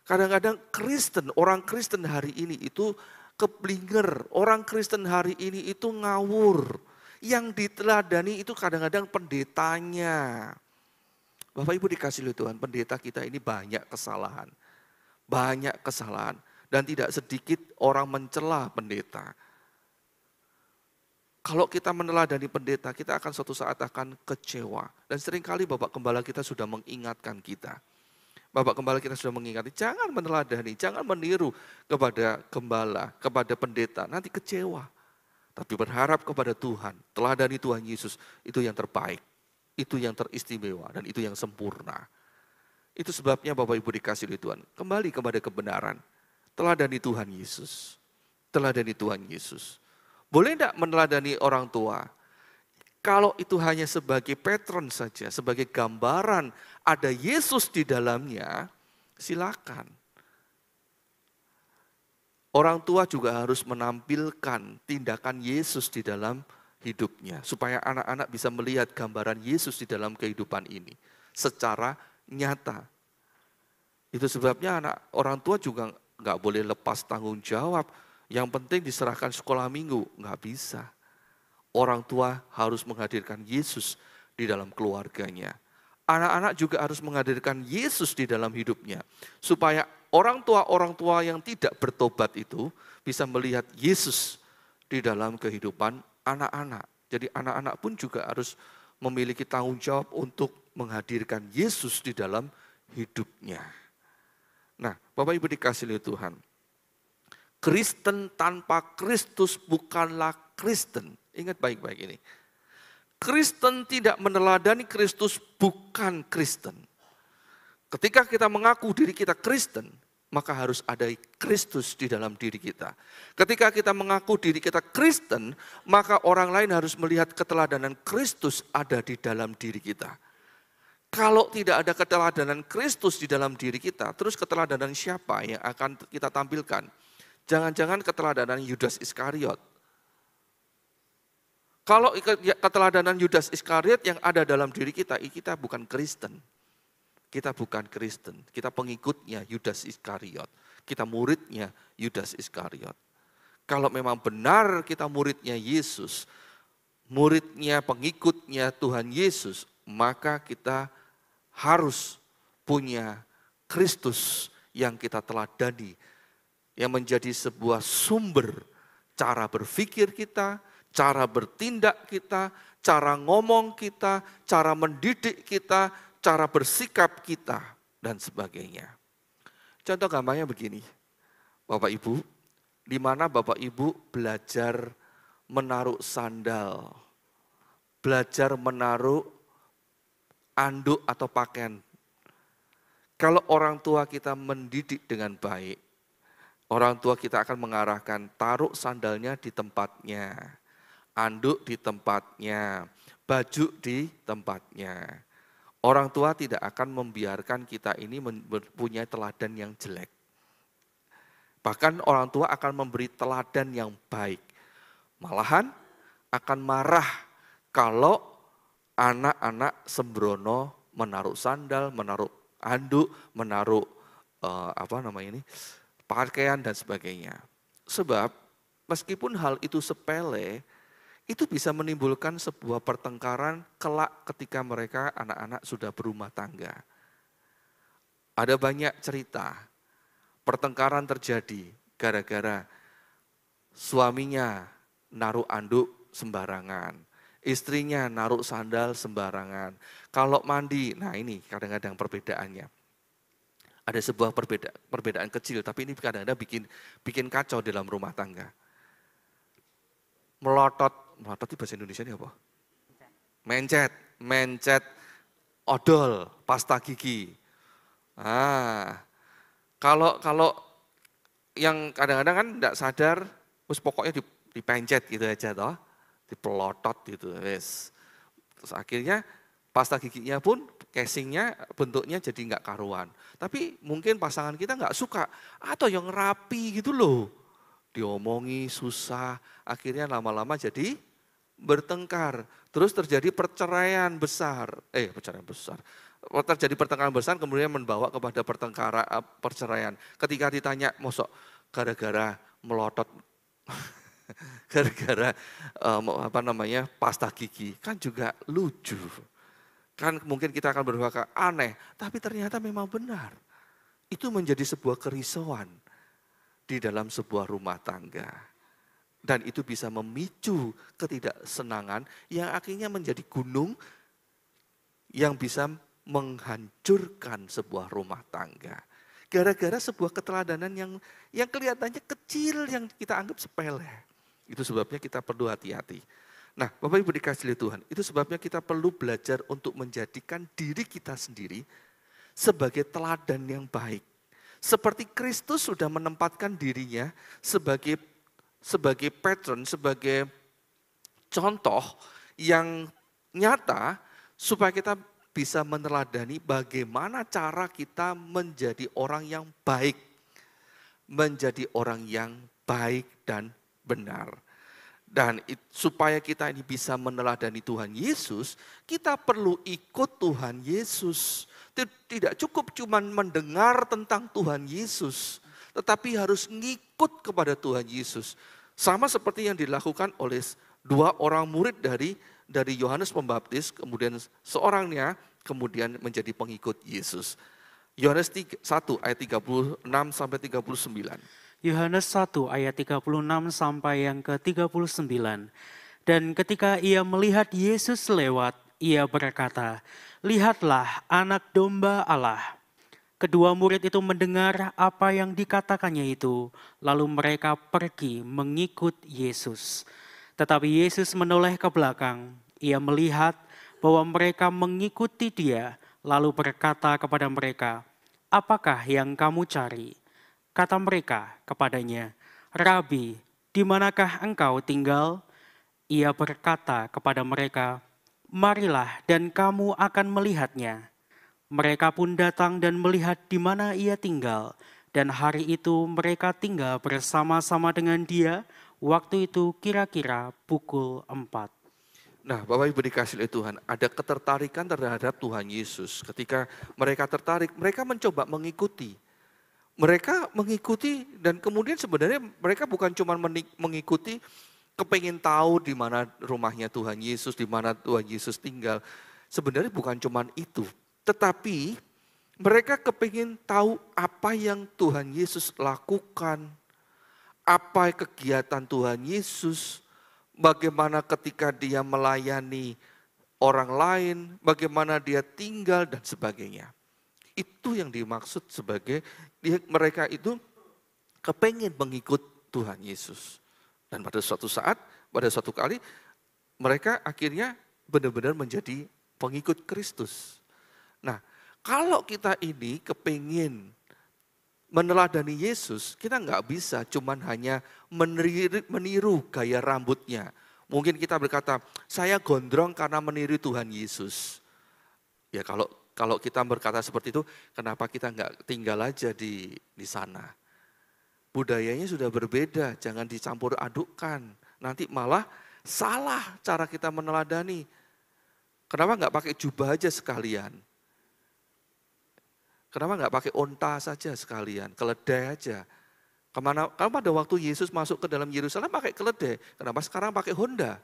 Kadang-kadang Kristen, orang Kristen hari ini itu keblinger. Orang Kristen hari ini itu ngawur. Yang diteladani itu kadang-kadang pendetanya. Bapak Ibu dikasih oleh Tuhan, pendeta kita ini banyak kesalahan. Banyak kesalahan. Dan tidak sedikit orang mencela pendeta. Kalau kita meneladani pendeta, kita akan suatu saat akan kecewa. Dan seringkali Bapak Gembala kita sudah mengingatkan kita. Bapak Gembala kita sudah mengingatkan, jangan meneladani, jangan meniru kepada gembala, kepada pendeta, nanti kecewa. Tapi berharap kepada Tuhan, teladani Tuhan Yesus, itu yang terbaik, itu yang teristimewa, dan itu yang sempurna. Itu sebabnya Bapak Ibu dikasih oleh Tuhan, kembali kepada kebenaran. Teladani Tuhan Yesus. Teladani Tuhan Yesus. Boleh tidak meneladani orang tua? Kalau itu hanya sebagai patron saja, sebagai gambaran ada Yesus di dalamnya, silakan. Orang tua juga harus menampilkan tindakan Yesus di dalam hidupnya. Supaya anak-anak bisa melihat gambaran Yesus di dalam kehidupan ini. Secara nyata. Itu sebabnya orang tua juga nggak boleh lepas tanggung jawab. Yang penting diserahkan sekolah minggu. Nggak bisa. Orang tua harus menghadirkan Yesus di dalam keluarganya. Anak-anak juga harus menghadirkan Yesus di dalam hidupnya. Supaya orang tua yang tidak bertobat itu bisa melihat Yesus di dalam kehidupan anak-anak. Jadi anak-anak pun juga harus memiliki tanggung jawab untuk menghadirkan Yesus di dalam hidupnya. Nah, Bapak Ibu dikasih oleh Tuhan. Kristen tanpa Kristus bukanlah Kristen. Ingat baik-baik ini. Kristen tidak meneladani Kristus bukan Kristen. Ketika kita mengaku diri kita Kristen, maka harus ada Kristus di dalam diri kita. Ketika kita mengaku diri kita Kristen, maka orang lain harus melihat keteladanan Kristus ada di dalam diri kita. Kalau tidak ada keteladanan Kristus di dalam diri kita, terus keteladanan siapa yang akan kita tampilkan? Jangan-jangan keteladanan Yudas Iskariot. Kalau keteladanan Yudas Iskariot yang ada dalam diri kita bukan Kristen. Kita bukan Kristen, kita pengikutnya Yudas Iskariot. Kita muridnya Yudas Iskariot. Kalau memang benar kita muridnya Yesus, muridnya, pengikutnya Tuhan Yesus, maka kita harus punya Kristus yang kita teladani, yang menjadi sebuah sumber cara berpikir kita, cara bertindak kita, cara ngomong kita, cara mendidik kita, cara bersikap kita, dan sebagainya. Contoh gambarnya begini, Bapak Ibu, di mana Bapak Ibu belajar menaruh sandal, belajar menaruh anduk atau pakaian. Kalau orang tua kita mendidik dengan baik, orang tua kita akan mengarahkan, taruh sandalnya di tempatnya, anduk di tempatnya, baju di tempatnya. Orang tua tidak akan membiarkan kita ini mempunyai teladan yang jelek. Bahkan orang tua akan memberi teladan yang baik. Malahan akan marah kalau anak-anak sembrono menaruh sandal, menaruh anduk, menaruh pakaian dan sebagainya. Sebab meskipun hal itu sepele, itu bisa menimbulkan sebuah pertengkaran kelak ketika mereka anak-anak sudah berumah tangga. Ada banyak cerita, pertengkaran terjadi gara-gara suaminya naruh anduk sembarangan, istrinya naruh sandal sembarangan. Kalau mandi, nah ini kadang-kadang perbedaannya. Ada sebuah perbedaan kecil, tapi ini kadang-kadang bikin kacau dalam rumah tangga. Melotot itu bahasa Indonesia ini apa? Mencet, odol, pasta gigi. Kalau yang kadang-kadang kan tidak sadar, pokoknya dipencet gitu aja toh, dipelotot gitu, wes. Terus akhirnya pasta giginya pun casingnya bentuknya jadi nggak karuan. Tapi mungkin pasangan kita nggak suka atau yang rapi gitu loh. Diomongi susah, akhirnya lama-lama jadi bertengkar. Terus terjadi perceraian besar. Terjadi pertengkaran besar kemudian membawa kepada perceraian. Ketika ditanya, mosok gara-gara melotot, gara-gara pasta gigi, kan juga lucu. Kan mungkin kita akan berpikir aneh, tapi ternyata memang benar. Itu menjadi sebuah kerisauan di dalam sebuah rumah tangga. Dan itu bisa memicu ketidaksenangan yang akhirnya menjadi gunung yang bisa menghancurkan sebuah rumah tangga. Gara-gara sebuah keteladanan yang kelihatannya kecil, yang kita anggap sepele. Itu sebabnya kita perlu hati-hati. Nah, Bapak Ibu dikasihi Tuhan, itu sebabnya kita perlu belajar untuk menjadikan diri kita sendiri sebagai teladan yang baik. Seperti Kristus sudah menempatkan dirinya sebagai patron, sebagai contoh yang nyata supaya kita bisa meneladani bagaimana cara kita menjadi orang yang baik. Menjadi orang yang baik dan benar. Dan supaya kita ini bisa meneladani Tuhan Yesus, kita perlu ikut Tuhan Yesus. Tidak cukup cuma mendengar tentang Tuhan Yesus, tetapi harus ngikut kepada Tuhan Yesus. Sama seperti yang dilakukan oleh dua orang murid dari Yohanes Pembaptis, kemudian seorangnya kemudian menjadi pengikut Yesus. Yohanes 1 ayat 36 sampai 39. Yohanes 1 ayat 36 sampai yang ke-39. Dan ketika ia melihat Yesus lewat, ia berkata, "Lihatlah anak domba Allah." Kedua murid itu mendengar apa yang dikatakannya itu, lalu mereka pergi mengikut Yesus. Tetapi Yesus menoleh ke belakang, ia melihat bahwa mereka mengikuti dia, lalu berkata kepada mereka, "Apakah yang kamu cari?" Kata mereka kepadanya, "Rabi, di manakah engkau tinggal?" Ia berkata kepada mereka, "Marilah dan kamu akan melihatnya." Mereka pun datang dan melihat di mana ia tinggal, dan hari itu mereka tinggal bersama-sama dengan dia, waktu itu kira-kira pukul 4. Nah, Bapak Ibu dikasihi oleh Tuhan, ada ketertarikan terhadap Tuhan Yesus. Ketika mereka tertarik, mereka mencoba mengikuti. Mereka mengikuti dan kemudian sebenarnya mereka bukan cuma mengikuti, kepingin tahu di mana rumahnya Tuhan Yesus, di mana Tuhan Yesus tinggal. Sebenarnya bukan cuma itu. Tetapi mereka kepingin tahu apa yang Tuhan Yesus lakukan, apa kegiatan Tuhan Yesus, bagaimana ketika dia melayani orang lain, bagaimana dia tinggal dan sebagainya. Itu yang dimaksud sebagai mereka itu kepingin mengikut Tuhan Yesus. Dan pada suatu saat, pada suatu kali mereka akhirnya benar-benar menjadi pengikut Kristus. Nah, kalau kita ini kepingin meneladani Yesus, kita nggak bisa cuman hanya meniru gaya rambutnya. Mungkin kita berkata, saya gondrong karena meniru Tuhan Yesus. Ya kalau kita berkata seperti itu, kenapa kita nggak tinggal aja di sana? Budayanya sudah berbeda, jangan dicampur adukkan. Nanti malah salah cara kita meneladani. Kenapa nggak pakai jubah aja sekalian? Kenapa nggak pakai onta saja sekalian, keledai aja? Kalau pada waktu Yesus masuk ke dalam Yerusalem pakai keledai, kenapa sekarang pakai Honda?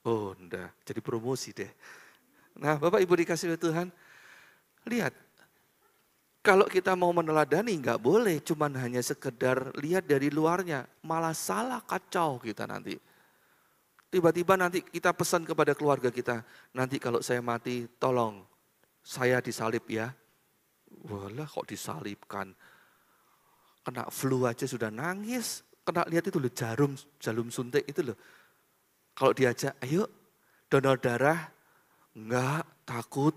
Oh, enggak, jadi promosi deh. Nah, Bapak Ibu dikasih oleh Tuhan, lihat, kalau kita mau meneladani nggak boleh cuman hanya sekedar lihat dari luarnya, malah salah kacau kita nanti. Tiba-tiba nanti kita pesan kepada keluarga kita, nanti kalau saya mati tolong saya disalib ya. Walah kok disalibkan, kena flu aja sudah nangis, kena lihat itu loh jarum suntik itu loh. Kalau diajak, ayo donor darah, enggak, takut,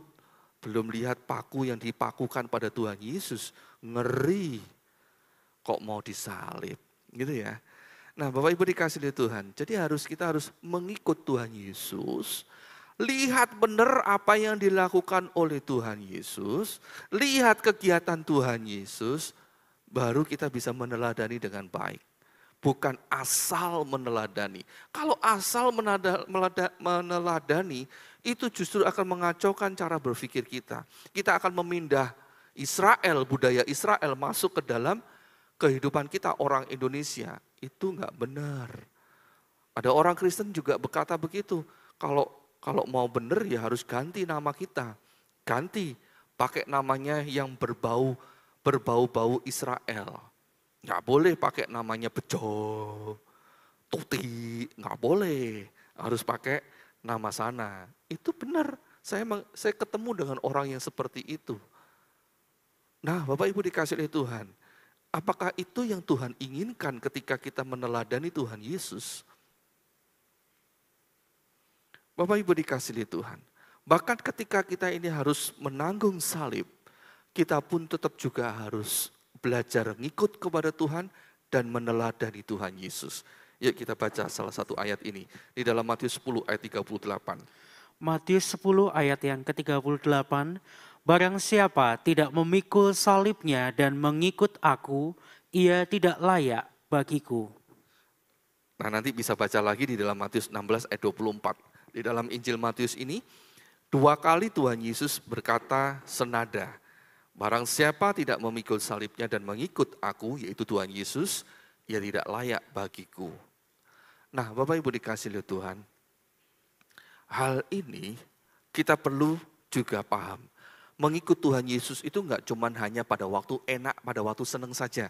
belum lihat paku yang dipakukan pada Tuhan Yesus, ngeri, kok mau disalib, gitu ya. Nah Bapak Ibu dikasih oleh Tuhan, jadi kita harus mengikut Tuhan Yesus, lihat benar apa yang dilakukan oleh Tuhan Yesus, lihat kegiatan Tuhan Yesus, baru kita bisa meneladani dengan baik. Bukan asal meneladani. Kalau asal meneladani, itu justru akan mengacaukan cara berpikir kita. Kita akan memindah Israel, budaya Israel masuk ke dalam kehidupan kita orang Indonesia. Itu enggak benar. Ada orang Kristen juga berkata begitu. Kalau mau benar ya harus ganti nama kita. Ganti, pakai namanya yang berbau-bau Israel. Nggak boleh pakai namanya Bejo, Tuti, nggak boleh. Harus pakai nama sana. Itu benar, saya ketemu dengan orang yang seperti itu. Nah Bapak Ibu dikasih oleh Tuhan, apakah itu yang Tuhan inginkan ketika kita meneladani Tuhan Yesus? Bapak Ibu dikasih oleh Tuhan, bahkan ketika kita ini harus menanggung salib, kita pun tetap juga harus belajar ngikut kepada Tuhan dan meneladani Tuhan Yesus. Yuk kita baca salah satu ayat ini di dalam Matius 10 ayat 38. Matius 10 ayat yang ke-38, barang siapa tidak memikul salibnya dan mengikut aku, ia tidak layak bagiku. Nah nanti bisa baca lagi di dalam Matius 16 ayat 24. Di dalam Injil Matius ini, 2 kali Tuhan Yesus berkata senada. Barang siapa tidak memikul salibnya dan mengikut aku, yaitu Tuhan Yesus, ia tidak layak bagiku. Nah Bapak Ibu dikasih oleh Tuhan, hal ini kita perlu juga paham. Mengikut Tuhan Yesus itu enggak cuma hanya pada waktu enak, pada waktu senang saja.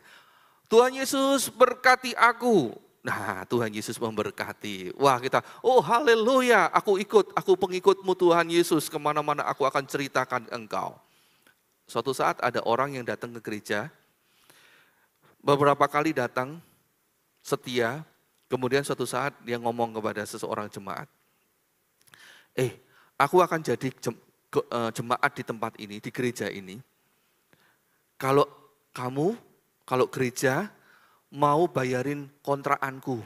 Tuhan Yesus berkati aku. Nah Tuhan Yesus memberkati. Wah kita, oh haleluya, aku ikut, aku pengikutmu Tuhan Yesus. Kemana-mana aku akan ceritakan engkau. Suatu saat ada orang yang datang ke gereja, beberapa kali datang, setia, kemudian suatu saat dia ngomong kepada seseorang jemaat, aku akan jadi jemaat di tempat ini, di gereja ini, kalau gereja mau bayarin kontrakanku,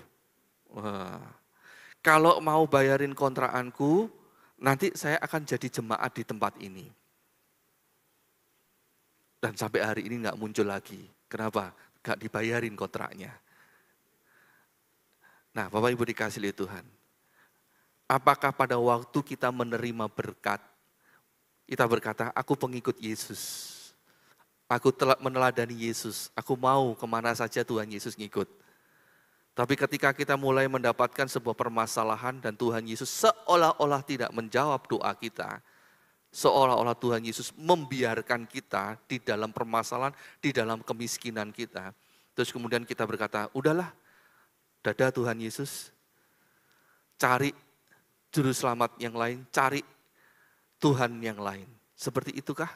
kalau mau bayarin kontrakanku, nanti saya akan jadi jemaat di tempat ini. Dan sampai hari ini nggak muncul lagi. Kenapa? Nggak dibayarin kontraknya. Nah Bapak Ibu dikasih oleh Tuhan. Apakah pada waktu kita menerima berkat, kita berkata, aku pengikut Yesus. Aku telah meneladani Yesus. Aku mau kemana saja Tuhan Yesus ngikut. Tapi ketika kita mulai mendapatkan sebuah permasalahan dan Tuhan Yesus seolah-olah tidak menjawab doa kita, seolah-olah Tuhan Yesus membiarkan kita di dalam permasalahan, di dalam kemiskinan kita. Terus kemudian kita berkata, udahlah, dadah Tuhan Yesus, cari juru selamat yang lain, cari Tuhan yang lain. Seperti itukah?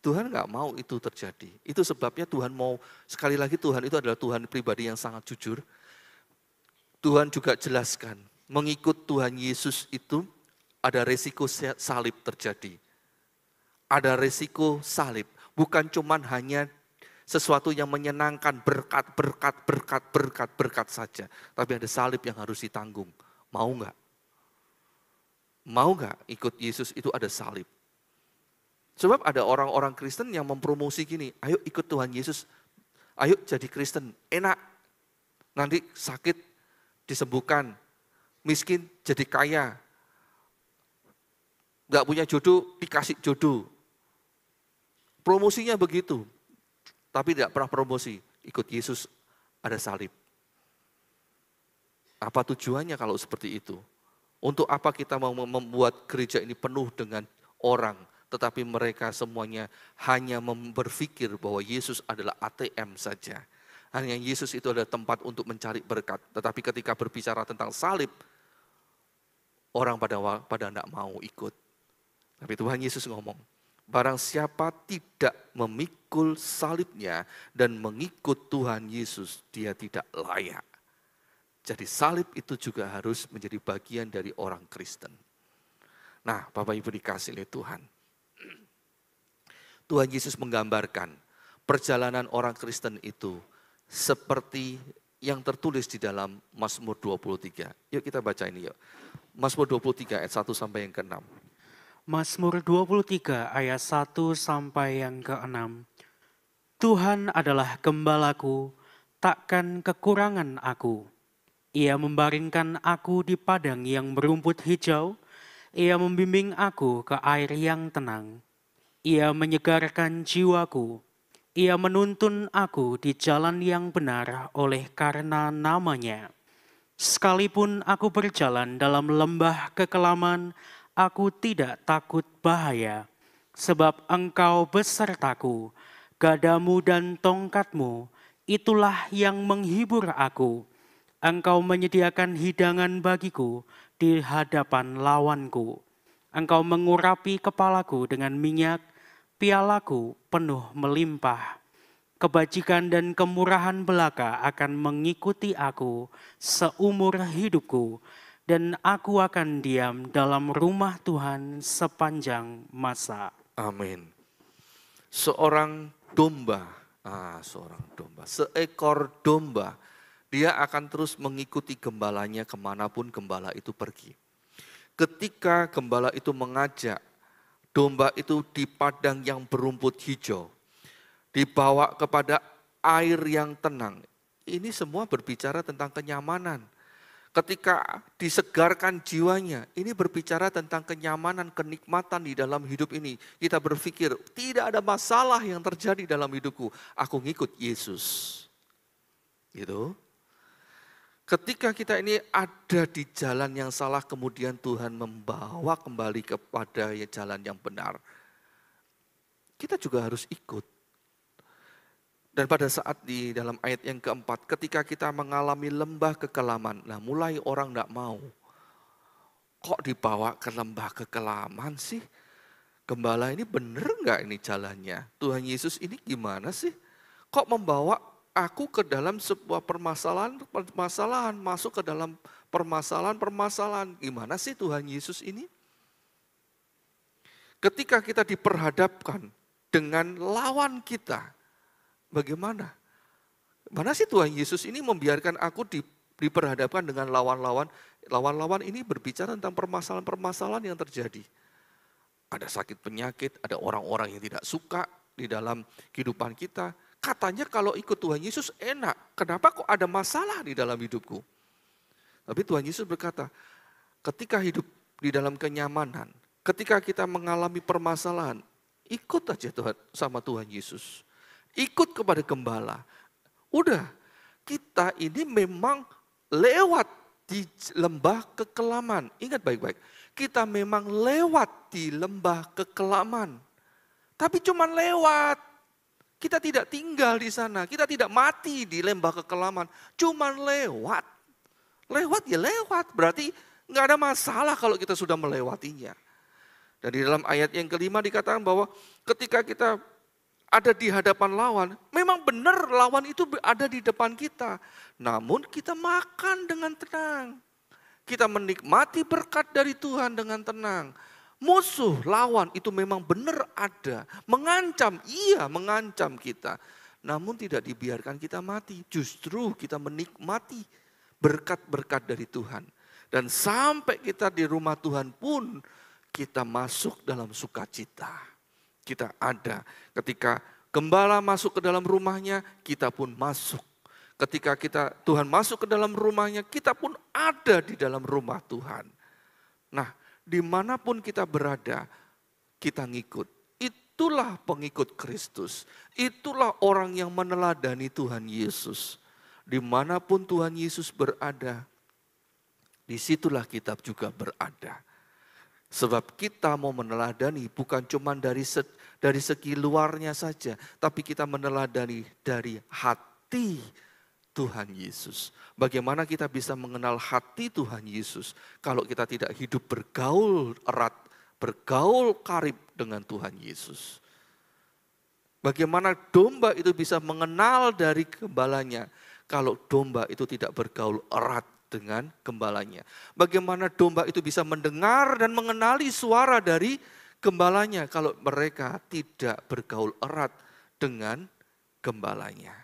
Tuhan nggak mau itu terjadi. Itu sebabnya Tuhan mau, sekali lagi Tuhan itu adalah Tuhan pribadi yang sangat jujur. Tuhan juga jelaskan, mengikut Tuhan Yesus itu ada resiko salib terjadi. Ada resiko salib. Bukan cuman hanya sesuatu yang menyenangkan berkat saja. Tapi ada salib yang harus ditanggung. Mau enggak? Mau enggak ikut Yesus itu ada salib? Sebab ada orang-orang Kristen yang mempromosi gini, ayo ikut Tuhan Yesus, ayo jadi Kristen, enak. Nanti sakit disembuhkan, miskin jadi kaya. Enggak punya jodoh, dikasih jodoh. Promosinya begitu. Tapi tidak pernah promosi, ikut Yesus ada salib. Apa tujuannya kalau seperti itu? Untuk apa kita mau membuat gereja ini penuh dengan orang, tetapi mereka semuanya hanya berpikir bahwa Yesus adalah ATM saja. Hanya Yesus itu adalah tempat untuk mencari berkat. Tetapi ketika berbicara tentang salib, orang pada tidak mau ikut. Tapi Tuhan Yesus ngomong, barang siapa tidak memikul salibnya dan mengikut Tuhan Yesus, dia tidak layak. Jadi salib itu juga harus menjadi bagian dari orang Kristen. Nah, Bapak Ibu dikasih oleh Tuhan. Tuhan Yesus menggambarkan perjalanan orang Kristen itu seperti yang tertulis di dalam Mazmur 23. Yuk kita baca ini yuk. Mazmur 23 ayat 1 sampai yang ke-6. Mazmur 23 ayat 1 sampai yang ke-6. Tuhan adalah gembalaku, takkan kekurangan aku. Ia membaringkan aku di padang yang berumput hijau. Ia membimbing aku ke air yang tenang. Ia menyegarkan jiwaku. Ia menuntun aku di jalan yang benar oleh karena namanya. Sekalipun aku berjalan dalam lembah kekelaman, aku tidak takut bahaya. Sebab Engkau besertaku, gadamu dan tongkatmu, itulah yang menghibur aku. Engkau menyediakan hidangan bagiku di hadapan lawanku. Engkau mengurapi kepalaku dengan minyak, pialaku penuh melimpah. Kebajikan dan kemurahan belaka akan mengikuti aku seumur hidupku, dan aku akan diam dalam rumah Tuhan sepanjang masa. Amin. Seekor domba, dia akan terus mengikuti gembalanya kemanapun gembala itu pergi. Ketika gembala itu mengajak domba itu di padang yang berumput hijau, dibawa kepada air yang tenang. Ini semua berbicara tentang kenyamanan. Ketika disegarkan jiwanya, ini berbicara tentang kenyamanan, kenikmatan di dalam hidup ini. Kita berpikir, tidak ada masalah yang terjadi dalam hidupku. Aku ngikut Yesus. Gitu. Ketika kita ini ada di jalan yang salah, kemudian Tuhan membawa kembali kepada jalan yang benar. Kita juga harus ikut. Dan pada saat di dalam ayat yang keempat, ketika kita mengalami lembah kekelaman, nah mulai orang tidak mau. Kok dibawa ke lembah kekelaman sih? Gembala ini benar nggak ini jalannya? Tuhan Yesus ini gimana sih? Kok membawa aku ke dalam sebuah permasalahan, masuk ke dalam permasalahan. Gimana sih Tuhan Yesus ini? Ketika kita diperhadapkan dengan lawan kita, bagaimana? Mana sih Tuhan Yesus ini membiarkan aku diperhadapkan dengan lawan-lawan? Lawan-lawan ini berbicara tentang permasalahan-permasalahan yang terjadi. Ada sakit penyakit, ada orang-orang yang tidak suka di dalam kehidupan kita. Katanya kalau ikut Tuhan Yesus enak, kenapa kok ada masalah di dalam hidupku? Tapi Tuhan Yesus berkata, ketika hidup di dalam kenyamanan, ketika kita mengalami permasalahan, ikut aja sama Tuhan Yesus. Ikut kepada gembala. Udah, kita ini memang lewat di lembah kekelaman. Ingat baik-baik, kita memang lewat di lembah kekelaman. Tapi cuma lewat. Kita tidak tinggal di sana, kita tidak mati di lembah kekelaman, cuman lewat. Lewat ya lewat, berarti nggak ada masalah kalau kita sudah melewatinya. Dan di dalam ayat yang kelima dikatakan bahwa ketika kita ada di hadapan lawan, memang benar lawan itu ada di depan kita. Namun kita makan dengan tenang. Kita menikmati berkat dari Tuhan dengan tenang. Musuh, lawan itu memang benar ada. Mengancam, iya mengancam kita. Namun tidak dibiarkan kita mati. Justru kita menikmati berkat-berkat dari Tuhan. Dan sampai kita di rumah Tuhan pun kita masuk dalam sukacita. Kita ada. Ketika gembala masuk ke dalam rumahnya, kita pun masuk. Ketika Tuhan masuk ke dalam rumahnya, kita pun ada di dalam rumah Tuhan. Nah, dimanapun kita berada, kita ngikut. Itulah pengikut Kristus. Itulah orang yang meneladani Tuhan Yesus. Dimanapun Tuhan Yesus berada, Disitulah kita juga berada. Sebab kita mau meneladani bukan cuma dari segi luarnya saja, tapi kita meneladani dari hati Tuhan Yesus. Bagaimana kita bisa mengenal hati Tuhan Yesus kalau kita tidak hidup bergaul erat, bergaul karib dengan Tuhan Yesus. Bagaimana domba itu bisa mengenal dari gembalanya kalau domba itu tidak bergaul erat dengan gembalanya. Bagaimana domba itu bisa mendengar dan mengenali suara dari gembalanya kalau mereka tidak bergaul erat dengan gembalanya.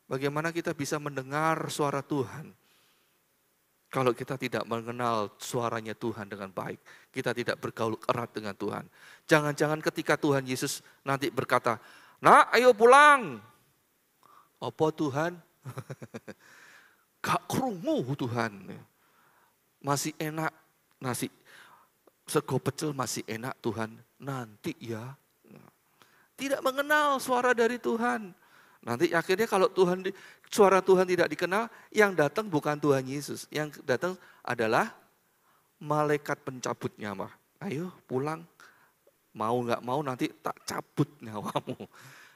Bagaimana kita bisa mendengar suara Tuhan kalau kita tidak mengenal suaranya Tuhan dengan baik. Kita tidak bergaul erat dengan Tuhan. Jangan-jangan ketika Tuhan Yesus nanti berkata, "Nak, ayo pulang." Apa Tuhan? Gak krungu Tuhan. Masih enak nasi sego pecel masih enak Tuhan. Nanti ya. Tidak mengenal suara dari Tuhan. Nanti akhirnya kalau suara Tuhan tidak dikenal, yang datang bukan Tuhan Yesus. Yang datang adalah malaikat pencabut nyawa. Ayo pulang. Mau gak mau nanti tak cabut nyawamu.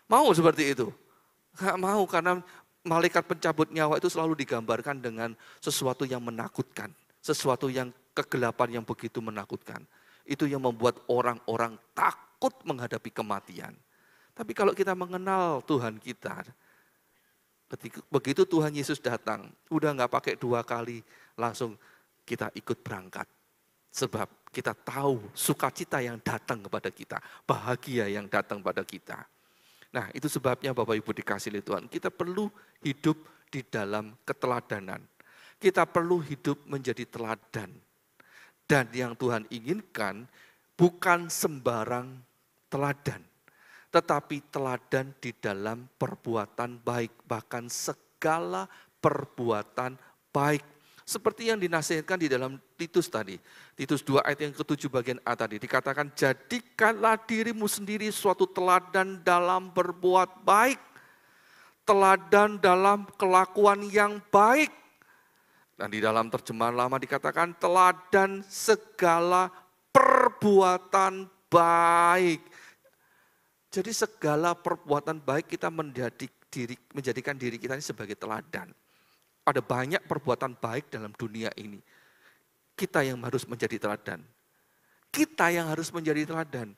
Mau seperti itu? Gak mau karena malaikat pencabut nyawa itu selalu digambarkan dengan sesuatu yang menakutkan. Sesuatu yang kegelapan yang begitu menakutkan. Itu yang membuat orang-orang takut menghadapi kematian. Tapi kalau kita mengenal Tuhan kita, begitu Tuhan Yesus datang, udah gak pakai 2 kali, langsung kita ikut berangkat. Sebab kita tahu sukacita yang datang kepada kita, bahagia yang datang pada kita. Nah, itu sebabnya Bapak Ibu dikasih oleh Tuhan, kita perlu hidup di dalam keteladanan. Kita perlu hidup menjadi teladan. Dan yang Tuhan inginkan bukan sembarang teladan, tetapi teladan di dalam perbuatan baik, bahkan segala perbuatan baik. Seperti yang dinasihatkan di dalam Titus tadi. Titus 2 ayat yang ke-7 bagian A tadi. Dikatakan, jadikanlah dirimu sendiri suatu teladan dalam berbuat baik. Teladan dalam kelakuan yang baik. Dan di dalam terjemahan lama dikatakan, teladan segala perbuatan baik. Jadi segala perbuatan baik kita menjadikan diri kita ini sebagai teladan. Ada banyak perbuatan baik dalam dunia ini. Kita yang harus menjadi teladan. Kita yang harus menjadi teladan.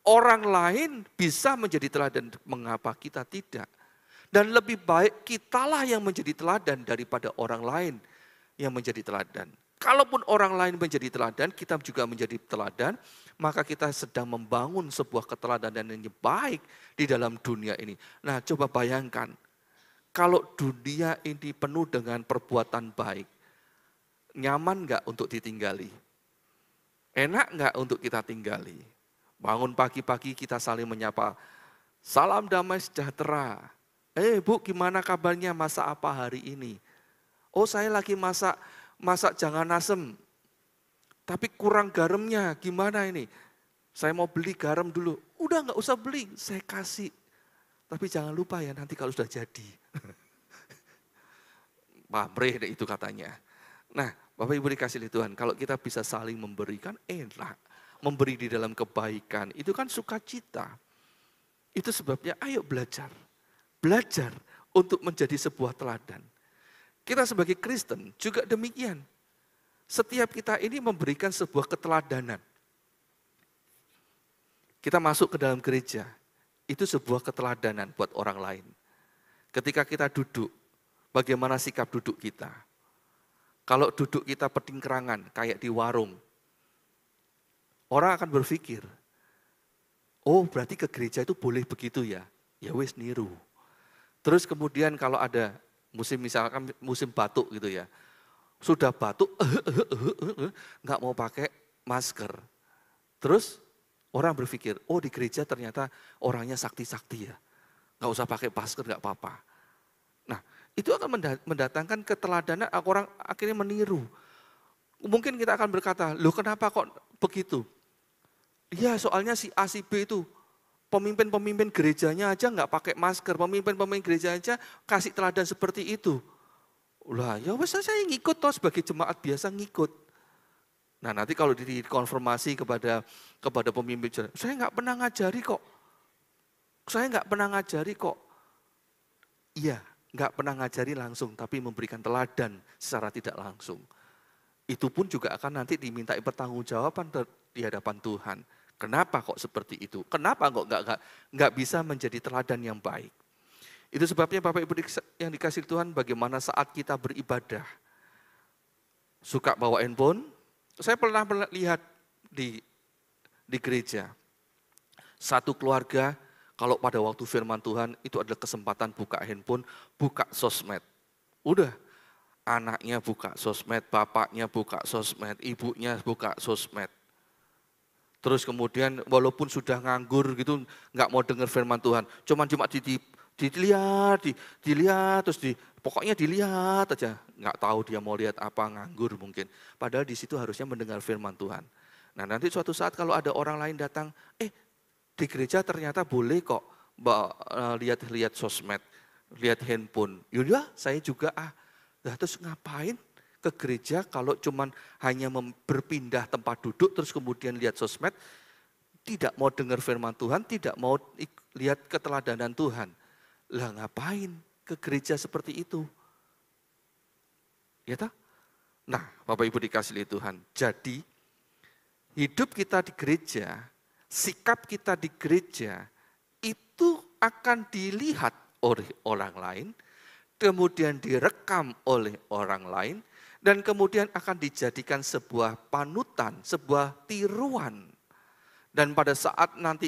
Orang lain bisa menjadi teladan, mengapa kita tidak? Dan lebih baik kitalah yang menjadi teladan daripada orang lain yang menjadi teladan. Kalaupun orang lain menjadi teladan, kita juga menjadi teladan, maka kita sedang membangun sebuah keteladanan yang baik di dalam dunia ini. Nah, coba bayangkan, kalau dunia ini penuh dengan perbuatan baik, nyaman enggak untuk ditinggali? Enak enggak untuk kita tinggali? Bangun pagi-pagi kita saling menyapa, salam damai sejahtera. Bu, gimana kabarnya, masak apa hari ini? Oh, saya lagi masak jangan asem. Tapi kurang garamnya, gimana ini? Saya mau beli garam dulu. Udah enggak usah beli, saya kasih. Tapi jangan lupa ya nanti kalau sudah jadi. Pamrih itu katanya. Nah, Bapak Ibu dikasih oleh Tuhan, kalau kita bisa saling memberikan enak. Memberi di dalam kebaikan, itu kan sukacita. Itu sebabnya ayo belajar. Belajar untuk menjadi sebuah teladan. Kita sebagai Kristen juga demikian. Setiap kita ini memberikan sebuah keteladanan. Kita masuk ke dalam gereja, itu sebuah keteladanan buat orang lain. Ketika kita duduk, bagaimana sikap duduk kita? Kalau duduk kita petingkerangan, kayak di warung, orang akan berpikir, oh berarti ke gereja itu boleh begitu ya? Ya wis niru. Terus kemudian kalau ada misalkan musim batuk gitu ya, sudah batuk, nggak mau pakai masker. Terus orang berpikir, oh di gereja ternyata orangnya sakti-sakti ya. Nggak usah pakai masker, nggak apa-apa. Nah, itu akan mendatangkan keteladanan, orang akhirnya meniru. Mungkin kita akan berkata, loh kenapa kok begitu? Iya soalnya si A, si B itu, pemimpin-pemimpin gerejanya aja nggak pakai masker, pemimpin-pemimpin gereja aja kasih teladan seperti itu. Lah, ya wes saya ngikut toh sebagai jemaat biasa ngikut. Nah, nanti kalau dikonfirmasi kepada pemimpin, saya nggak pernah ngajari kok. Saya nggak pernah ngajari kok. Iya, nggak pernah ngajari langsung, tapi memberikan teladan secara tidak langsung. Itu pun juga akan nanti dimintai pertanggungjawaban di hadapan Tuhan. Kenapa kok seperti itu? Kenapa kok nggak bisa menjadi teladan yang baik? Itu sebabnya Bapak Ibu yang dikasih Tuhan, bagaimana saat kita beribadah. Suka bawa handphone, saya pernah lihat di gereja. Satu keluarga, kalau pada waktu firman Tuhan, itu adalah kesempatan buka handphone, buka sosmed. Udah, anaknya buka sosmed, bapaknya buka sosmed, ibunya buka sosmed. Terus kemudian walaupun sudah nganggur gitu, nggak mau dengar firman Tuhan, cuma dilihat, terus pokoknya dilihat aja. Nggak tahu dia mau lihat apa, nganggur mungkin. Padahal di situ harusnya mendengar firman Tuhan. Nah nanti suatu saat kalau ada orang lain datang, di gereja ternyata boleh kok lihat sosmed, lihat handphone. Yaudah saya juga Nah, terus ngapain ke gereja kalau cuman hanya berpindah tempat duduk terus kemudian lihat sosmed, tidak mau dengar firman Tuhan, tidak mau lihat keteladanan Tuhan. Lah ngapain ke gereja seperti itu? Ya toh? Nah, Bapak Ibu dikasih oleh Tuhan. Jadi hidup kita di gereja, sikap kita di gereja itu akan dilihat oleh orang lain, kemudian direkam oleh orang lain, dan kemudian akan dijadikan sebuah panutan, sebuah tiruan. Dan pada saat nanti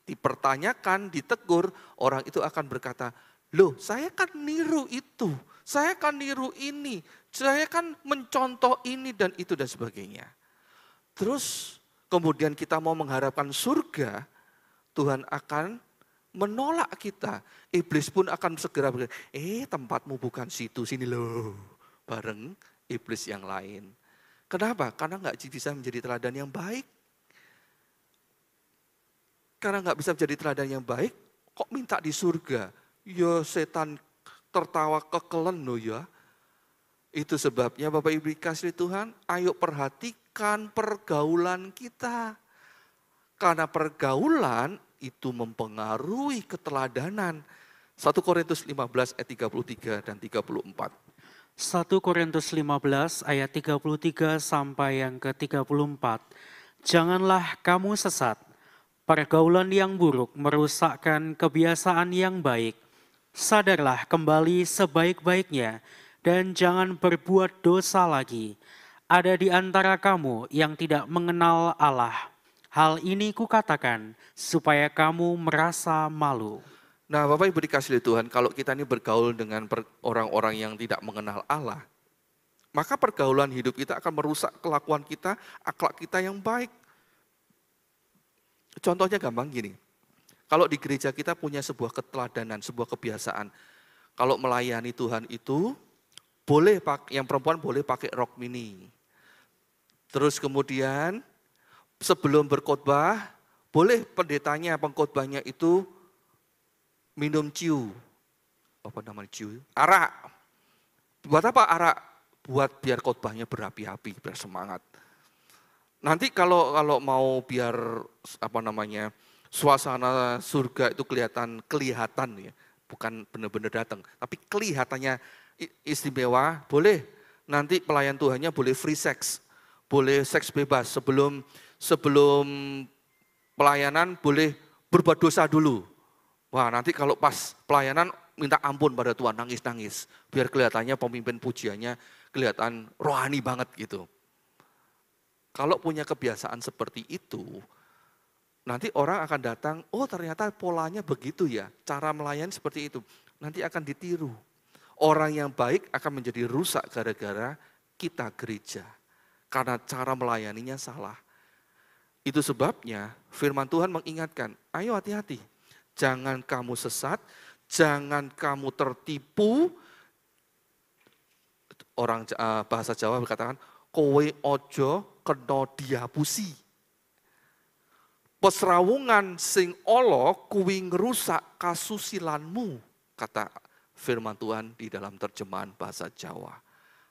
dipertanyakan, ditegur, orang itu akan berkata, loh saya kan niru itu, saya kan niru ini, saya kan mencontoh ini dan itu dan sebagainya. Terus kemudian kita mau mengharapkan surga, Tuhan akan menolak kita. Iblis pun akan segera berkata, tempatmu bukan situ, sini loh, bareng iblis yang lain. Kenapa? Karena nggak bisa menjadi teladan yang baik. Karena nggak bisa menjadi teladan yang baik, kok minta di surga? Ya setan tertawa kekelen loh ya. Itu sebabnya Bapak Ibu dikasih Tuhan, ayo perhatikan pergaulan kita. Karena pergaulan itu mempengaruhi keteladanan. 1 Korintus 15 ayat 33 dan 34. 1 Korintus 15 ayat 33 sampai yang ke-34. Janganlah kamu sesat. Pergaulan yang buruk merusakkan kebiasaan yang baik. Sadarlah kembali sebaik-baiknya dan jangan berbuat dosa lagi. Ada di antara kamu yang tidak mengenal Allah. Hal ini kukatakan supaya kamu merasa malu. Nah Bapak Ibu dikasih oleh Tuhan, kalau kita ini bergaul dengan orang-orang yang tidak mengenal Allah, maka pergaulan hidup kita akan merusak kelakuan kita, akhlak kita yang baik. Contohnya gampang gini, kalau di gereja kita punya sebuah keteladanan, sebuah kebiasaan. Kalau melayani Tuhan itu, boleh yang perempuan boleh pakai rok mini. Terus kemudian sebelum berkhotbah, boleh pendetanya, pengkhotbahnya itu minum ciu. Apa namanya ciu? Arak. Buat apa arak? Buat biar khotbahnya berapi-api, biar semangat. Nanti kalau mau biar suasana surga itu kelihatan ya, bukan benar-benar datang, tapi kelihatannya istimewa, boleh nanti pelayan Tuhannya boleh free sex, boleh seks bebas sebelum pelayanan boleh berbuat dosa dulu. Wah nanti kalau pas pelayanan minta ampun pada Tuhan, nangis-nangis, biar kelihatannya pemimpin pujiannya kelihatan rohani banget gitu. Kalau punya kebiasaan seperti itu, nanti orang akan datang, oh ternyata polanya begitu ya, cara melayani seperti itu. Nanti akan ditiru. Orang yang baik akan menjadi rusak gara-gara kita gereja. Karena cara melayaninya salah. Itu sebabnya firman Tuhan mengingatkan, ayo hati-hati. Jangan kamu sesat, jangan kamu tertipu. Orang bahasa Jawa berkatakan, kowe ojo kena diapusi. Pesrawungan sing ala kuwi ngrusak kasusilanmu, kata firman Tuhan di dalam terjemahan bahasa Jawa.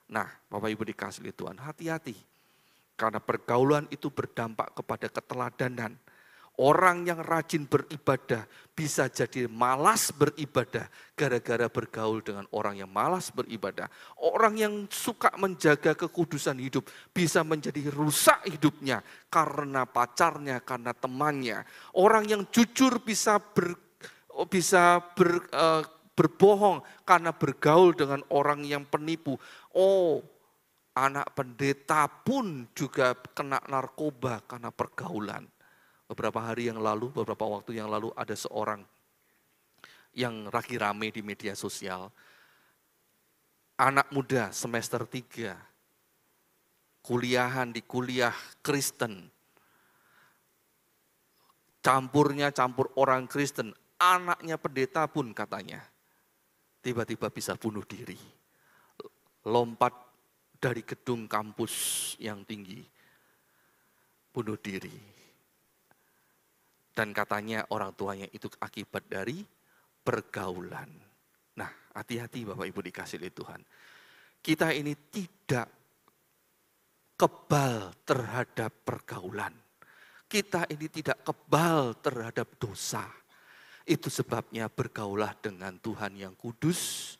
Nah, Bapak Ibu dikasihi Tuhan, hati-hati. Karena pergaulan itu berdampak kepada keteladanan. Orang yang rajin beribadah bisa jadi malas beribadah gara-gara bergaul dengan orang yang malas beribadah. Orang yang suka menjaga kekudusan hidup bisa menjadi rusak hidupnya karena pacarnya, karena temannya. Orang yang jujur bisa berbohong karena bergaul dengan orang yang penipu. Oh, anak pendeta pun juga kena narkoba karena pergaulan. Beberapa hari yang lalu, beberapa waktu yang lalu ada seorang yang lagi rame di media sosial. Anak muda semester 3, kuliahan di kuliah Kristen. Campur orang Kristen, anaknya pendeta pun katanya. Tiba-tiba bisa bunuh diri. Lompat dari gedung kampus yang tinggi. Bunuh diri. Dan katanya orang tuanya itu akibat dari pergaulan. Nah, hati-hati Bapak Ibu dikasihi Tuhan. Kita ini tidak kebal terhadap pergaulan. Kita ini tidak kebal terhadap dosa. Itu sebabnya bergaulah dengan Tuhan yang kudus,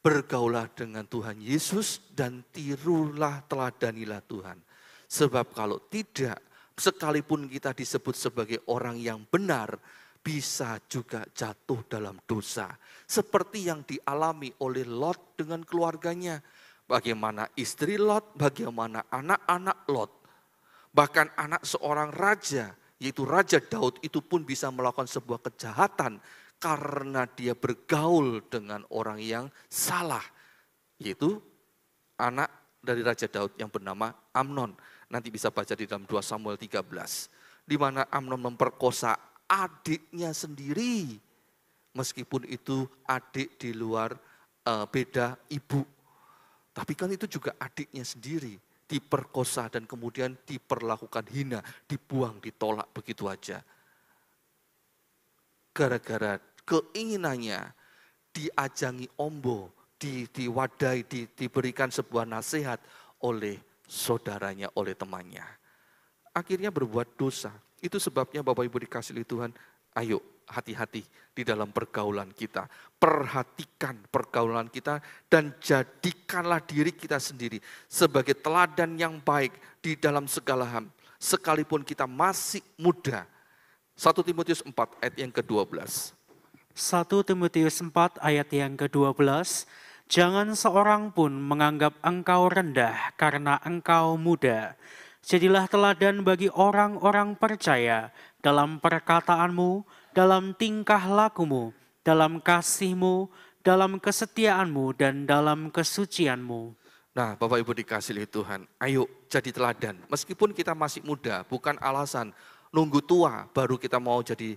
bergaulah dengan Tuhan Yesus, dan tirulah, teladanilah Tuhan. Sebab kalau tidak, sekalipun kita disebut sebagai orang yang benar, bisa juga jatuh dalam dosa. Seperti yang dialami oleh Lot dengan keluarganya. Bagaimana istri Lot, bagaimana anak-anak Lot. Bahkan anak seorang raja, yaitu Raja Daud, itu pun bisa melakukan sebuah kejahatan karena dia bergaul dengan orang yang salah. Yaitu anak dari Raja Daud yang bernama Amnon. Nanti bisa baca di dalam 2 Samuel 13. Di mana Amnon memperkosa adiknya sendiri. Meskipun itu adik di luar beda ibu. Tapi kan itu juga adiknya sendiri. Diperkosa dan kemudian diperlakukan hina. Dibuang, ditolak begitu aja. Gara-gara keinginannya diajangi ombo. Diwadai, diberikan sebuah nasihat oleh saudaranya, oleh temannya. Akhirnya berbuat dosa. Itu sebabnya Bapak Ibu dikasihi Tuhan, ayo hati-hati di dalam pergaulan kita. Perhatikan pergaulan kita dan jadikanlah diri kita sendiri sebagai teladan yang baik di dalam segala hal. Sekalipun kita masih muda. 1 Timotius 4 ayat yang ke-12. 1 Timotius 4 ayat yang ke-12, jangan seorang pun menganggap engkau rendah karena engkau muda. Jadilah teladan bagi orang-orang percaya dalam perkataanmu, dalam tingkah lakumu, dalam kasihmu, dalam kesetiaanmu, dan dalam kesucianmu. Nah, Bapak Ibu dikasihi Tuhan, ayo jadi teladan. Meskipun kita masih muda, bukan alasan nunggu tua baru kita mau jadi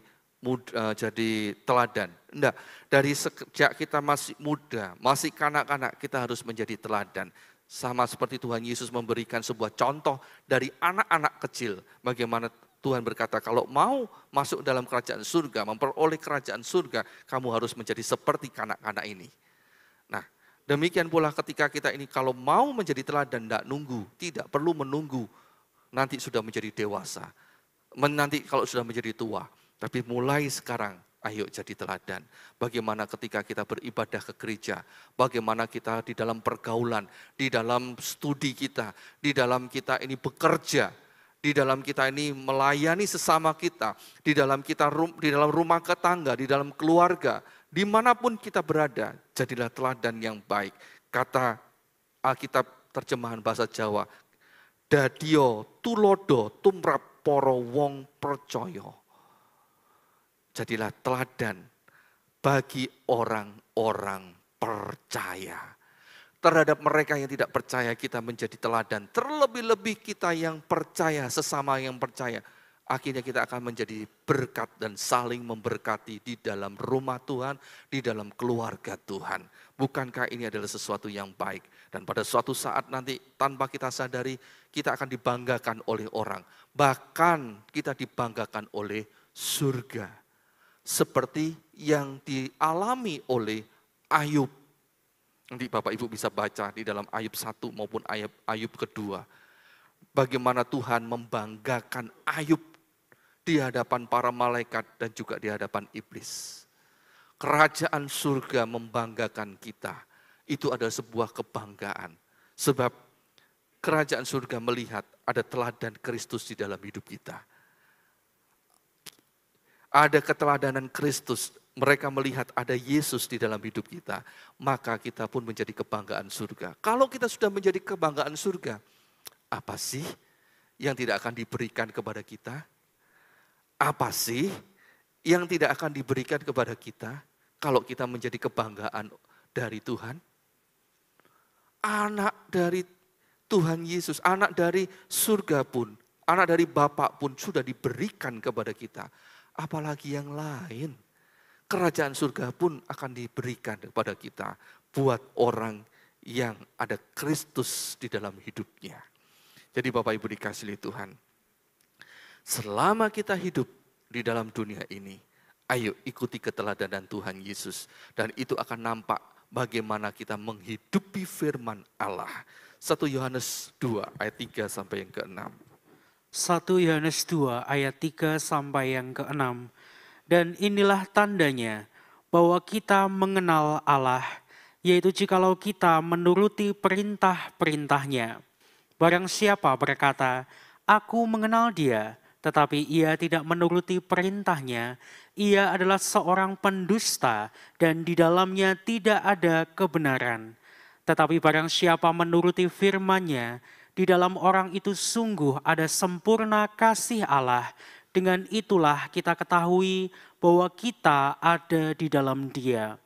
teladan. Enggak, dari sejak kita masih muda, masih kanak-kanak, kita harus menjadi teladan. Sama seperti Tuhan Yesus memberikan sebuah contoh dari anak-anak kecil. Bagaimana Tuhan berkata, kalau mau masuk dalam kerajaan surga, memperoleh kerajaan surga, kamu harus menjadi seperti kanak-kanak ini. Nah, demikian pula ketika kita ini kalau mau menjadi teladan, tidak perlu menunggu nanti sudah menjadi dewasa. Nanti kalau sudah menjadi tua. Tapi mulai sekarang, ayo jadi teladan. Bagaimana ketika kita beribadah ke gereja, bagaimana kita di dalam pergaulan, di dalam studi kita, di dalam kita ini bekerja, di dalam kita ini melayani sesama kita, di dalam rumah tetangga, di dalam keluarga, dimanapun kita berada, jadilah teladan yang baik. Kata Alkitab terjemahan bahasa Jawa, dadio tulodo tumrap poro wong percaya. Jadilah teladan bagi orang-orang percaya. Terhadap mereka yang tidak percaya kita menjadi teladan. Terlebih-lebih kita yang percaya, sesama yang percaya. Akhirnya kita akan menjadi berkat dan saling memberkati di dalam rumah Tuhan, di dalam keluarga Tuhan. Bukankah ini adalah sesuatu yang baik? Dan pada suatu saat nanti tanpa kita sadari, kita akan dibanggakan oleh orang. Bahkan kita dibanggakan oleh surga. Seperti yang dialami oleh Ayub. Nanti Bapak Ibu bisa baca di dalam Ayub 1 maupun Ayub kedua. Bagaimana Tuhan membanggakan Ayub di hadapan para malaikat dan juga di hadapan iblis. Kerajaan surga membanggakan kita. Itu adalah sebuah kebanggaan. Sebab kerajaan surga melihat ada teladan Kristus di dalam hidup kita. Ada keteladanan Kristus, mereka melihat ada Yesus di dalam hidup kita, maka kita pun menjadi kebanggaan surga. Kalau kita sudah menjadi kebanggaan surga, apa sih yang tidak akan diberikan kepada kita? Apa sih yang tidak akan diberikan kepada kita kalau kita menjadi kebanggaan dari Tuhan? Anak dari Tuhan Yesus, anak dari surga pun, anak dari Bapa pun sudah diberikan kepada kita. Apalagi yang lain. Kerajaan surga pun akan diberikan kepada kita buat orang yang ada Kristus di dalam hidupnya. Jadi Bapak Ibu dikasihi Tuhan, selama kita hidup di dalam dunia ini, ayo ikuti keteladanan Tuhan Yesus. Dan itu akan nampak bagaimana kita menghidupi firman Allah. 1 Yohanes 2 ayat 3 sampai yang ke-6. 1 Yohanes 2 ayat 3 sampai yang ke-6. Dan inilah tandanya bahwa kita mengenal Allah, yaitu jikalau kita menuruti perintah-perintahnya. Barang siapa berkata, aku mengenal dia, tetapi ia tidak menuruti perintahnya, ia adalah seorang pendusta dan di dalamnya tidak ada kebenaran. Tetapi barang siapa menuruti firman-Nya, di dalam orang itu sungguh ada sempurna kasih Allah. Dengan itulah kita ketahui bahwa kita ada di dalam Dia.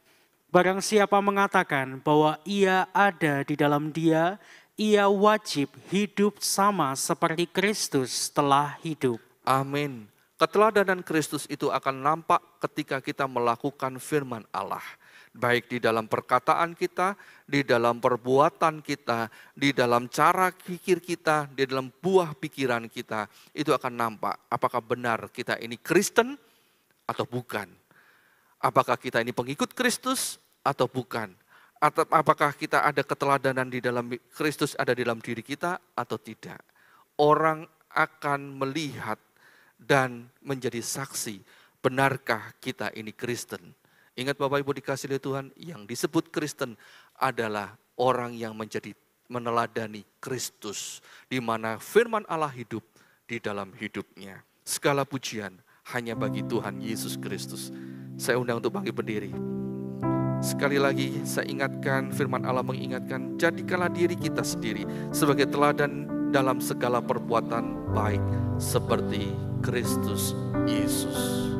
Barang siapa mengatakan bahwa ia ada di dalam Dia, ia wajib hidup sama seperti Kristus telah hidup. Amin. Keteladanan Kristus itu akan nampak ketika kita melakukan firman Allah. Baik di dalam perkataan kita, di dalam perbuatan kita, di dalam cara pikir kita, di dalam buah pikiran kita. Itu akan nampak apakah benar kita ini Kristen atau bukan. Apakah kita ini pengikut Kristus atau bukan. Atau apakah kita ada keteladanan di dalam Kristus ada di dalam diri kita atau tidak. Orang akan melihat dan menjadi saksi, benarkah kita ini Kristen. Ingat Bapak Ibu dikasihi Tuhan, yang disebut Kristen adalah orang yang menjadi meneladani Kristus, di mana firman Allah hidup di dalam hidupnya. Segala pujian hanya bagi Tuhan Yesus Kristus. Saya undang untuk bangkit berdiri. Sekali lagi saya ingatkan, firman Allah mengingatkan, jadikanlah diri kita sendiri sebagai teladan dalam segala perbuatan baik seperti Kristus Yesus.